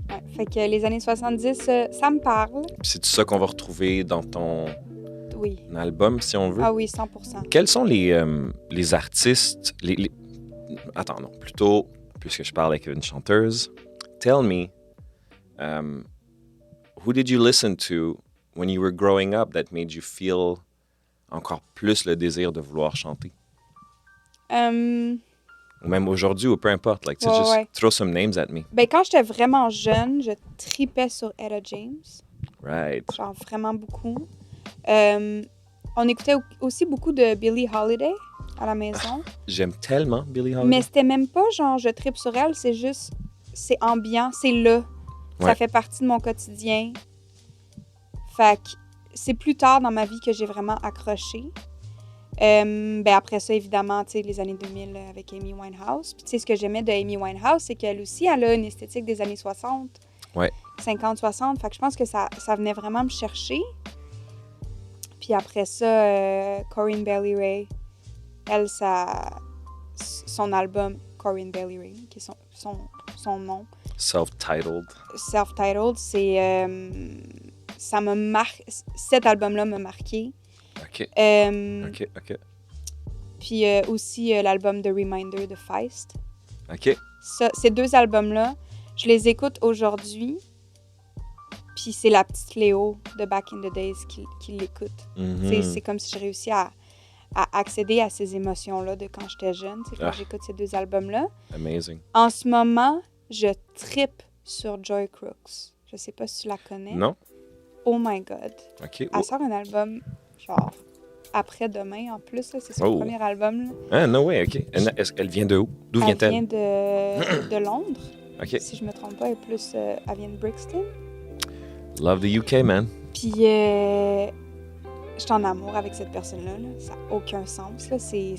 ouais. Fait que les années 70, ça me parle. C'est ça qu'on va retrouver dans ton Oui. album, si on veut. Ah oui, 100%. Quels sont les artistes... Attends, non. Plutôt, puisque je parle avec une chanteuse, tell me, who did you listen to when you were growing up that made you feel encore plus le désir de vouloir chanter? Ou même aujourd'hui, ou peu importe. Like, just throw some names at me. Ben, quand j'étais vraiment jeune, je tripais sur Etta James. Right. Genre vraiment beaucoup. On écoutait aussi beaucoup de Billie Holiday à la maison. J'aime tellement Billie Holiday. Mais c'était même pas genre je tripe sur elle, c'est juste, c'est ambiant, c'est là. Ça fait partie de mon quotidien. Fait que c'est plus tard dans ma vie que j'ai vraiment accroché. Ben après ça, évidemment, tu sais, les années 2000 avec Amy Winehouse. Puis tu sais, ce que j'aimais de Amy Winehouse, c'est qu'elle aussi, elle a une esthétique des années 60. Ouais. 50-60. Fait que je pense que ça venait vraiment me chercher. Puis après ça, Corinne Bailey Rae, elle, son album Corinne Bailey Rae, qui est son nom. Self-titled. Self-titled, c'est... ça me marque... Cet album-là m'a marqué. OK. OK. Puis aussi l'album The Reminder de Feist. OK. Ça, ces deux albums-là, je les écoute aujourd'hui. Puis c'est la petite Léo de Back in the Days qui l'écoute. Mm-hmm. C'est comme si je réussis à accéder à ces émotions-là de quand j'étais jeune, quand j'écoute ces deux albums-là. Amazing. En ce moment, je trippe sur Joy Crooks. Je sais pas si tu la connais. Non. Oh my God. OK. Elle sort un album, genre, après-demain, en plus. Là, c'est son premier album. Là. Ah, no way, OK. Elle vient de où? D'où vient-elle? Elle vient de Londres. OK. Si je me trompe pas, elle vient de Brixton. Love the UK, man. Puis, je suis en amour avec cette personne-là. Là. Ça n'a aucun sens. Là. C'est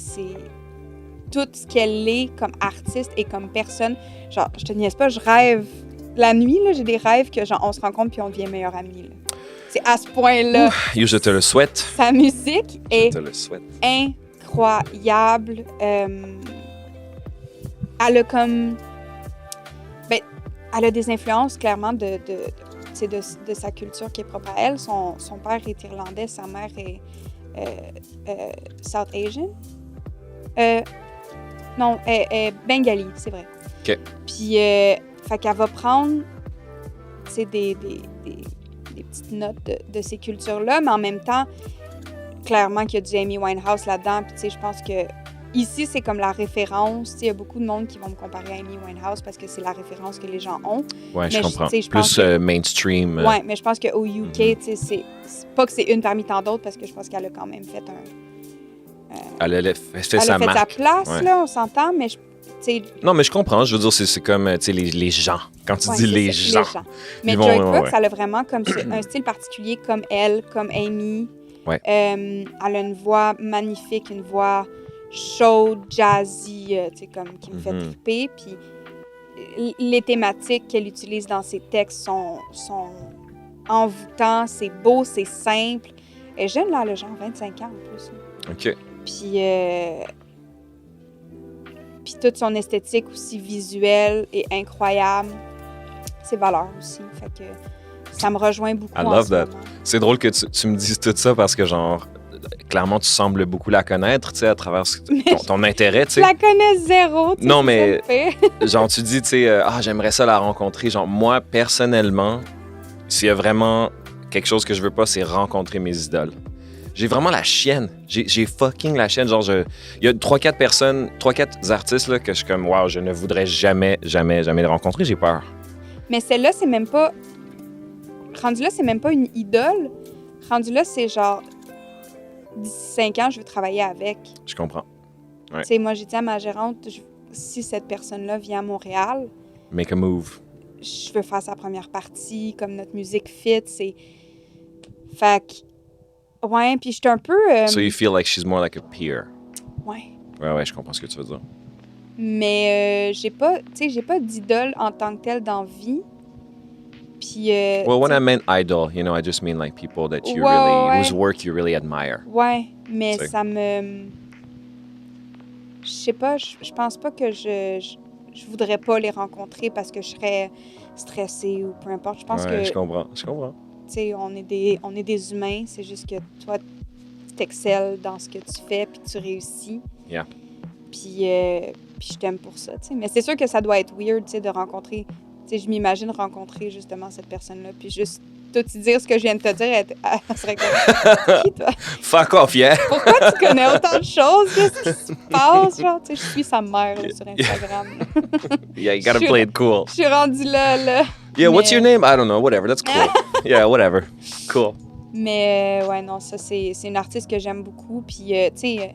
tout ce qu'elle est comme artiste et comme personne. Genre, je te niaise pas, je rêve. La nuit, là, j'ai des rêves que, genre, on se rencontre puis on devient meilleurs amis. Là. C'est à ce point-là. Je te le souhaite. Sa musique est te le souhaite. Incroyable. Elle a comme... Ben, elle a des influences, clairement, de sa culture qui est propre à elle. Son père est irlandais, sa mère est South Asian. Non, elle est Bengali, c'est vrai. OK. Puis, fait qu'elle va prendre, tu sais, des petites notes de ces cultures-là, mais en même temps, clairement qu'il y a du Amy Winehouse là-dedans. Puis, tu sais, je pense que ici, c'est comme la référence. Tu sais, il y a beaucoup de monde qui vont me comparer à Amy Winehouse parce que c'est la référence que les gens ont. Ouais, je comprends. Je plus mainstream. Ouais, mais je pense qu'au UK, tu sais, c'est pas que c'est une parmi tant d'autres parce que je pense qu'elle a quand même fait elle a fait sa place, ouais. là, on s'entend, mais non, mais je comprends. Je veux dire, c'est comme les gens. Quand tu dis les gens. Mais Joy Crooks, elle a vraiment comme un style particulier comme elle, comme Amy. Ouais. Elle a une voix magnifique, une voix chaude, jazzy, tu sais, comme qui me fait triper. Puis les thématiques qu'elle utilise dans ses textes sont envoûtants, c'est beau, c'est simple. Elle est jeune, là, elle a genre 25 ans en plus. Là. OK. Puis toute son esthétique aussi visuelle est incroyable. Ses valeurs aussi. Fait que ça me rejoint beaucoup. I love that. C'est drôle que tu me dises tout ça parce que, genre, clairement, tu sembles beaucoup la connaître, tu sais, à travers ton intérêt, tu sais. Je la connais zéro, tu sais. Non, c'est mais- ça le fait. Genre, tu dis, tu sais, j'aimerais ça la rencontrer. Genre, moi, personnellement, s'il y a vraiment quelque chose que je veux pas, c'est rencontrer mes idoles. J'ai vraiment la chienne. J'ai fucking la chienne. Genre, il y a 3-4 artistes là, que je suis comme, wow, je ne voudrais jamais les rencontrer. J'ai peur. Mais celle-là, c'est même pas... Rendu là, c'est même pas une idole. Rendu là, c'est genre... D'ici 5 ans, je veux travailler avec. Je comprends. Ouais. Tu sais, moi, j'ai dit à ma gérante, si cette personne-là vient à Montréal, Make a move. je veux faire sa première partie, comme notre musique fit, c'est... Fait que... Ouais, puis j'étais un peu... So you feel like she's more like a peer. Ouais. Ouais, je comprends ce que tu veux dire. Mais j'ai pas d'idole en tant que telle dans la vie. Puis... Well, when tu sais, I meant idol, you know, I just mean like people that you Ouais, really, ouais. whose work you really admire. ouais, mais Tu sais. ça me... Je sais pas, je pense pas que je voudrais pas les rencontrer parce que je serais stressée ou peu importe. Je pense Ouais, que, je comprends. tu sais, on est des humains. C'est juste que toi, tu t'excelles dans ce que tu fais puis tu réussis. Yeah. Puis je t'aime pour ça, tu sais. Mais c'est sûr que ça doit être weird, tu sais, de rencontrer... Tu sais, je m'imagine rencontrer justement cette personne-là puis juste tout te dire ce que je viens de te dire, elle serait comme... Qui, toi? Fuck off, yeah! Pourquoi tu connais autant de choses? Qu'est-ce qui se passe? Genre, tu sais, je suis sa mère là, sur Instagram. là. Yeah, you gotta Je- play it cool. Je suis rendue là. Yeah, what's Mais- your name? I don't know, whatever, that's cool. Yeah, whatever. Cool. Mais ouais, non, ça, c'est une artiste que j'aime beaucoup. Puis, tu sais,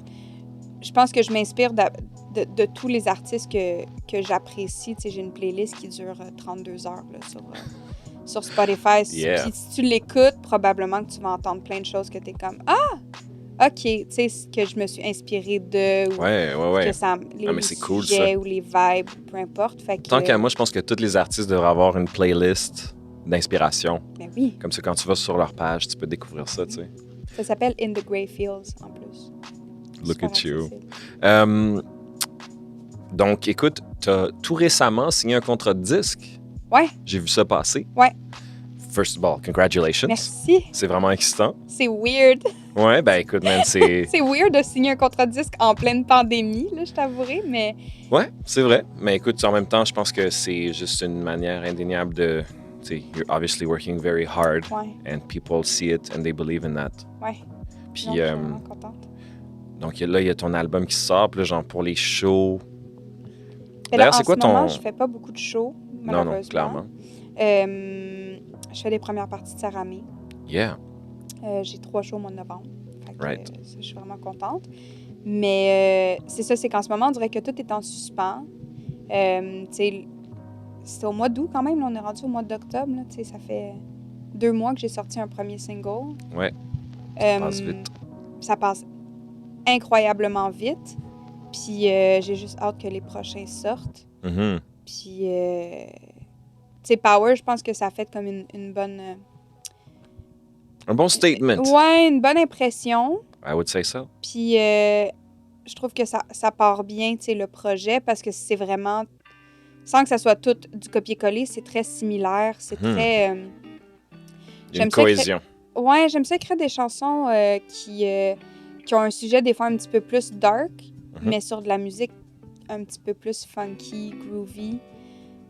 je pense que je m'inspire de tous les artistes que j'apprécie. Tu sais, j'ai une playlist qui dure 32 heures là, sur Spotify. Yeah. Puis si tu l'écoutes, probablement que tu vas entendre plein de choses que tu es comme « Ah! OK! » Tu sais, que je me suis inspirée de... Ou Ouais. que ça, les mais c'est cool, sujets ça. ou les vibes, peu importe. Fait que, Tant qu'à moi, je pense que tous les artistes devraient avoir une playlist d'inspiration. ben oui, Comme ça, quand tu vas sur leur page, tu peux découvrir ça, tu sais. ça s'appelle In the Grey Fields, en plus. Look Super at you. accessible. Donc, écoute, t'as tout récemment signé un contrat de disque. Ouais, J'ai vu ça passer. Ouais. First of all, congratulations. merci. C'est vraiment excitant. C'est weird. Ouais, ben écoute, man, c'est... C'est weird de signer un contrat de disque en pleine pandémie, là, je t'avouerai, mais Ouais, c'est vrai. Mais écoute, en même temps, je pense que c'est juste une manière indéniable de... Tu sais, you're obviously working very hard ouais, and people see it and they believe in that. ouais. Puis, Non, je suis vraiment contente. donc là, il y a ton album qui sort, puis là, genre, pour les shows... Mais là, D'ailleurs, c'est en quoi ce moment, ton... je fais pas beaucoup de shows, Non, malheureusement. clairement. Je fais les premières parties de Saramé. Yeah. J'ai 3 shows au mois de novembre. Fait que, Right. je suis vraiment contente. Mais c'est ça, c'est qu'en ce moment, on dirait que tout est en suspens. Tu sais, c'est au mois d'août quand même. Là, on est rendu au mois d'octobre. Là, tu sais, ça fait 2 mois que j'ai sorti un premier single. Ouais. Ça passe vite. Ça passe incroyablement vite. Puis j'ai juste hâte que les prochains sortent. Mhm. Puis, tu sais, Power, je pense que ça a fait comme une bonne... Un bon statement. Ouais, une bonne impression. I would say so. Puis, je trouve que ça part bien, tu sais, le projet, parce que c'est vraiment... Sans que ça soit tout du copier-coller, c'est très similaire, c'est Mhm. très... Il y a J'aime une ça écrire- cohésion. Ouais, j'aime ça écrire des chansons qui ont un sujet des fois un petit peu plus dark, Mhm. mais sur de la musique un petit peu plus funky, groovy.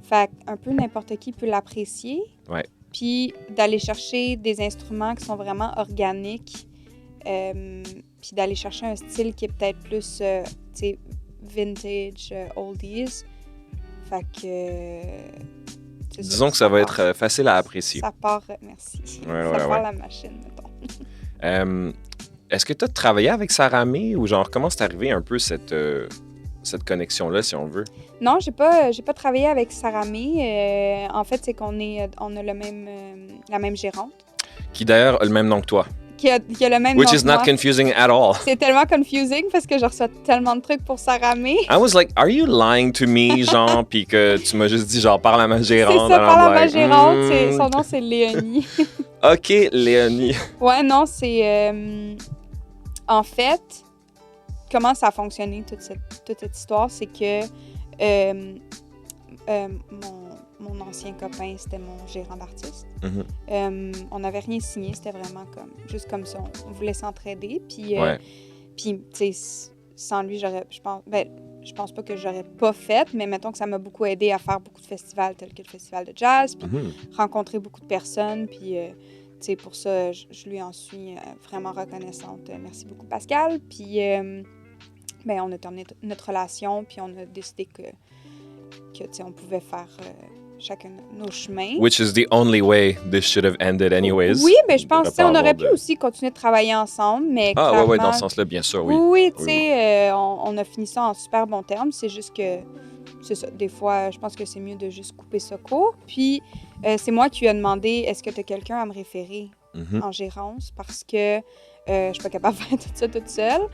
Fait un peu n'importe qui peut l'apprécier. Ouais. Puis d'aller chercher des instruments qui sont vraiment organiques, puis d'aller chercher un style qui est peut-être plus, tu sais, vintage, oldies. Fait que... c'est Disons que ça va part. être facile à apprécier. Ça part, merci. Ouais, ça ouais, part ouais. la machine, mettons. Est-ce que tu as travaillé avec Saramé ou genre comment c'est arrivé un peu cette connexion-là, si on veut? Non, j'ai pas travaillé avec Saramé. En fait, c'est qu'on on a la même gérante Qui d'ailleurs a le même nom que toi. qui a le même Which nom is que not moi. confusing at all. C'est tellement confusing parce que je reçois tellement de trucs pour Saramé. I was like, are you lying to me, genre, puis que tu m'as juste dit, genre, parle à ma C'est gérante. ça, and par I'm la ma like, gérante. hmm. Son nom, c'est Léonie. OK, Léonie. Ouais, non, c'est... en fait, comment ça a fonctionné, toute cette histoire, c'est que mon ancien copain, c'était mon gérant d'artiste. Mhm. On n'avait rien signé, c'était vraiment juste comme ça. On voulait s'entraider. Puis, Ouais. puis tu sais, sans lui, je pense pas que j'aurais pas fait, mais mettons que ça m'a beaucoup aidé à faire beaucoup de festivals tels que le festival de jazz, puis rencontrer beaucoup de personnes. Puis, tu sais, pour ça, je lui en suis vraiment reconnaissante. Merci beaucoup, Pascal. Puis, ben, on a terminé notre relation, puis on a décidé que tu sais, on pouvait faire chacun nos chemins. Which is the only way this should have ended anyways. Oui, ben je pense De que on pas aurait avoir pu aussi continuer de travailler ensemble, mais Ah, clairement... ouais, dans ce sens-là, bien sûr, oui. Oui, tu sais, on a fini ça en super bons termes. C'est juste que, c'est ça, des fois, je pense que c'est mieux de juste couper ça court. Puis, c'est moi qui lui ai demandé, est-ce que tu as quelqu'un à me référer en gérance? Parce que je suis pas capable de faire tout ça toute seule.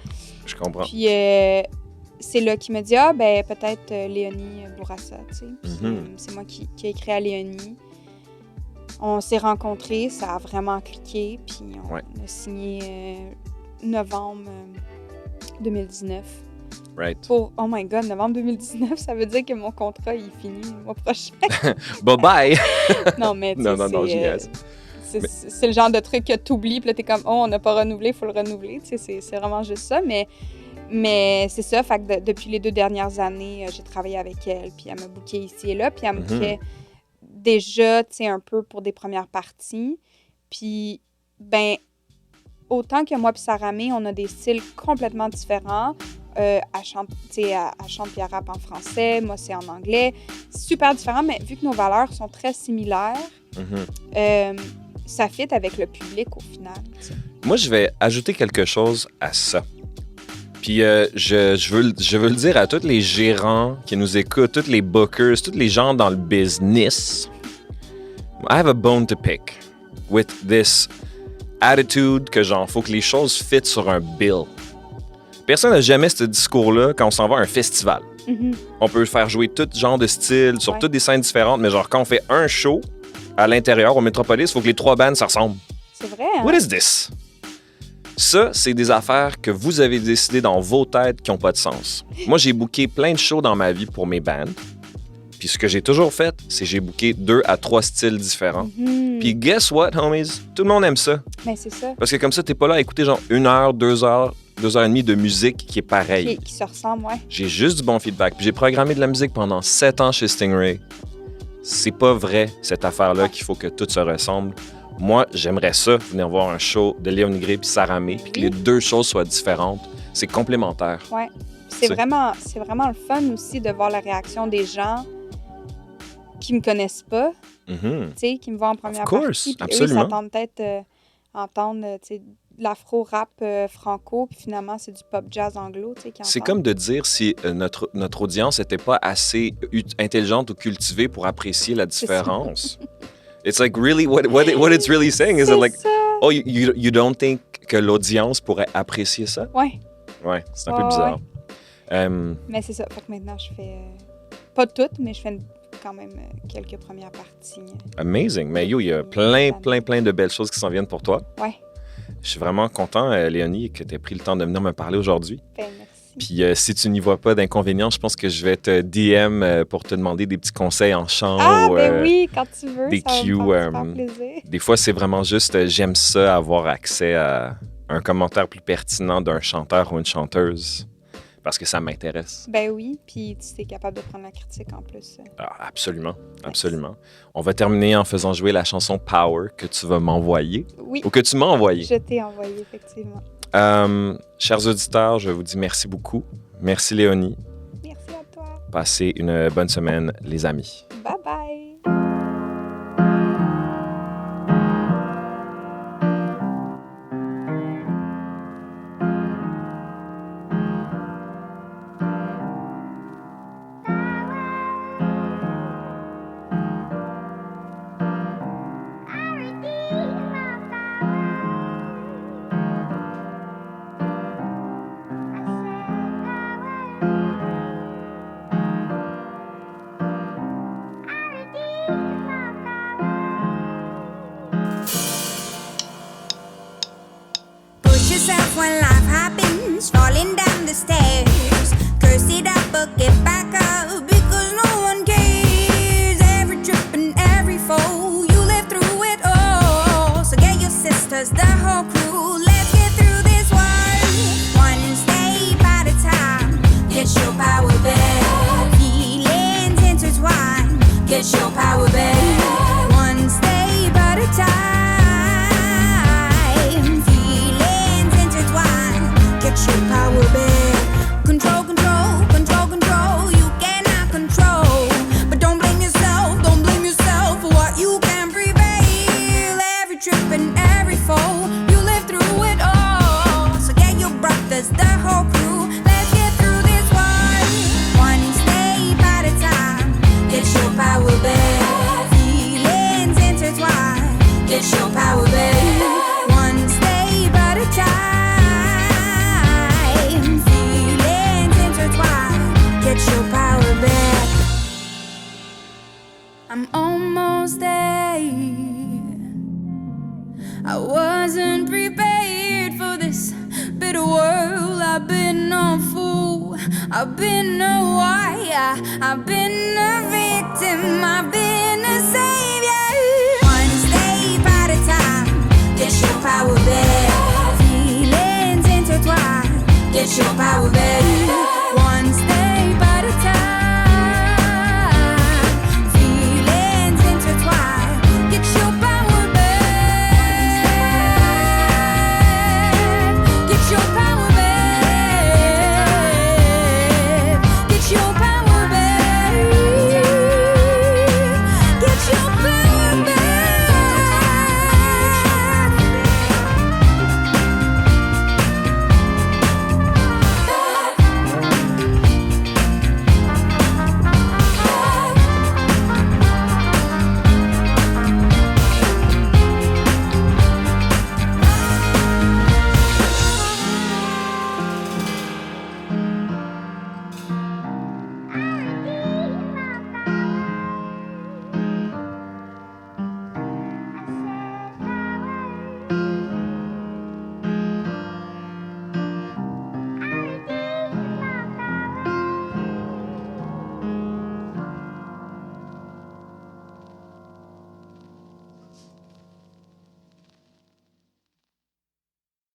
Je comprends. Puis, c'est là qu'il me dit, ah, ben peut-être Léonie Bourassa, tu sais. Puis, c'est moi qui ai écrit à Léonie. On s'est rencontrés, ça a vraiment cliqué, puis on a signé novembre 2019. Right. Oh my God, novembre 2019, ça veut dire que mon contrat, il finit le mois prochain. Bye-bye! Non, mais tu non, sais, j'y reste. c'est le genre de truc que t'oublies, puis là, t'es comme, oh, on n'a pas renouvelé, il faut le renouveler. Tu sais, c'est vraiment juste ça, mais c'est ça, fait que depuis les 2 dernières années, j'ai travaillé avec elle, puis elle m'a booké ici et là, puis elle me bookait déjà, tu sais, un peu pour des premières parties. Puis, ben, autant que moi puis Sarah May, on a des styles complètement différents. Elle chante puis elle rappe en français, moi c'est en anglais. Super différent, mais vu que nos valeurs sont très similaires, ça fit avec le public au final. T'sais. Moi, je vais ajouter quelque chose à ça. Puis je veux le dire à tous les gérants qui nous écoutent, tous les bookers, tous les gens dans le business. I have a bone to pick with this attitude que genre, faut que les choses fit sur un bill. Personne n'a jamais ce discours-là quand on s'en va à un festival. On peut faire jouer tout genre de style sur toutes des scènes différentes, mais genre quand on fait un show à l'intérieur, au Métropolis, il faut que les 3 bands, ça ressemble. C'est vrai, hein? What is this? Ça, c'est des affaires que vous avez décidées dans vos têtes qui n'ont pas de sens. Moi, j'ai booké plein de shows dans ma vie pour mes bands. Puis ce que j'ai toujours fait, c'est que j'ai booké 2 à 3 styles différents. Puis guess what, homies? Tout le monde aime ça. Mais c'est ça. Parce que comme ça, t'es pas là à écouter genre 1 heure, 2 heures, 2 heures et demie de musique qui est pareille. Qui se ressemble, ouais. J'ai juste du bon feedback. Puis j'ai programmé de la musique pendant 7 ans chez Stingray. C'est pas vrai, cette affaire-là, qu'il faut que tout se ressemble. Moi, j'aimerais ça, venir voir un show de Léonie Gray puis Sarah May, puis que les 2 choses soient différentes. C'est complémentaire. Ouais. C'est vraiment le fun aussi de voir la réaction des gens qui me connaissent pas, tu sais, qui me voient en première partie. Puis absolument. Eux, ils s'attendent peut-être entendre, tu sais, de l'afro-rap franco, puis finalement, c'est du pop-jazz anglo, tu sais, qui C'est entendent. comme de dire si notre audience n'était pas assez intelligente ou cultivée pour apprécier la différence. It's like really what it's really saying is it like ça. oh you don't think que l'audience pourrait apprécier ça? Ouais. Ouais, c'est un peu bizarre. Mais c'est ça. Fait que maintenant, je fais pas toutes, mais je fais quand même quelques premières parties. Amazing. Mais yo, il y a plein de belles choses qui s'en viennent pour toi. Ouais. Je suis vraiment content, Léonie, que tu aies pris le temps de venir me parler aujourd'hui. Ben, merci. Puis si tu n'y vois pas d'inconvénient, je pense que je vais te DM pour te demander des petits conseils en chant. Ah, ben oui, quand tu veux, des ça cues, va me faire plaisir. Des fois, c'est vraiment juste, j'aime ça, avoir accès à un commentaire plus pertinent d'un chanteur ou une chanteuse. Parce que ça m'intéresse. Ben oui, puis tu es capable de prendre la critique en plus. Ah, absolument, absolument. On va terminer en faisant jouer la chanson Power que tu vas m'envoyer. Oui. Ou que tu m'as envoyée. Je t'ai envoyé, effectivement. Chers auditeurs, je vous dis merci beaucoup. Merci Léonie. Merci à toi. Passez une bonne semaine, les amis. Bye bye. Yourself when life happens, falling down the stairs. Curse it up, but get back up because no one cares. Every trip I wasn't prepared for this bitter world. I've been a fool, I've been a wire, I've been a victim, I've been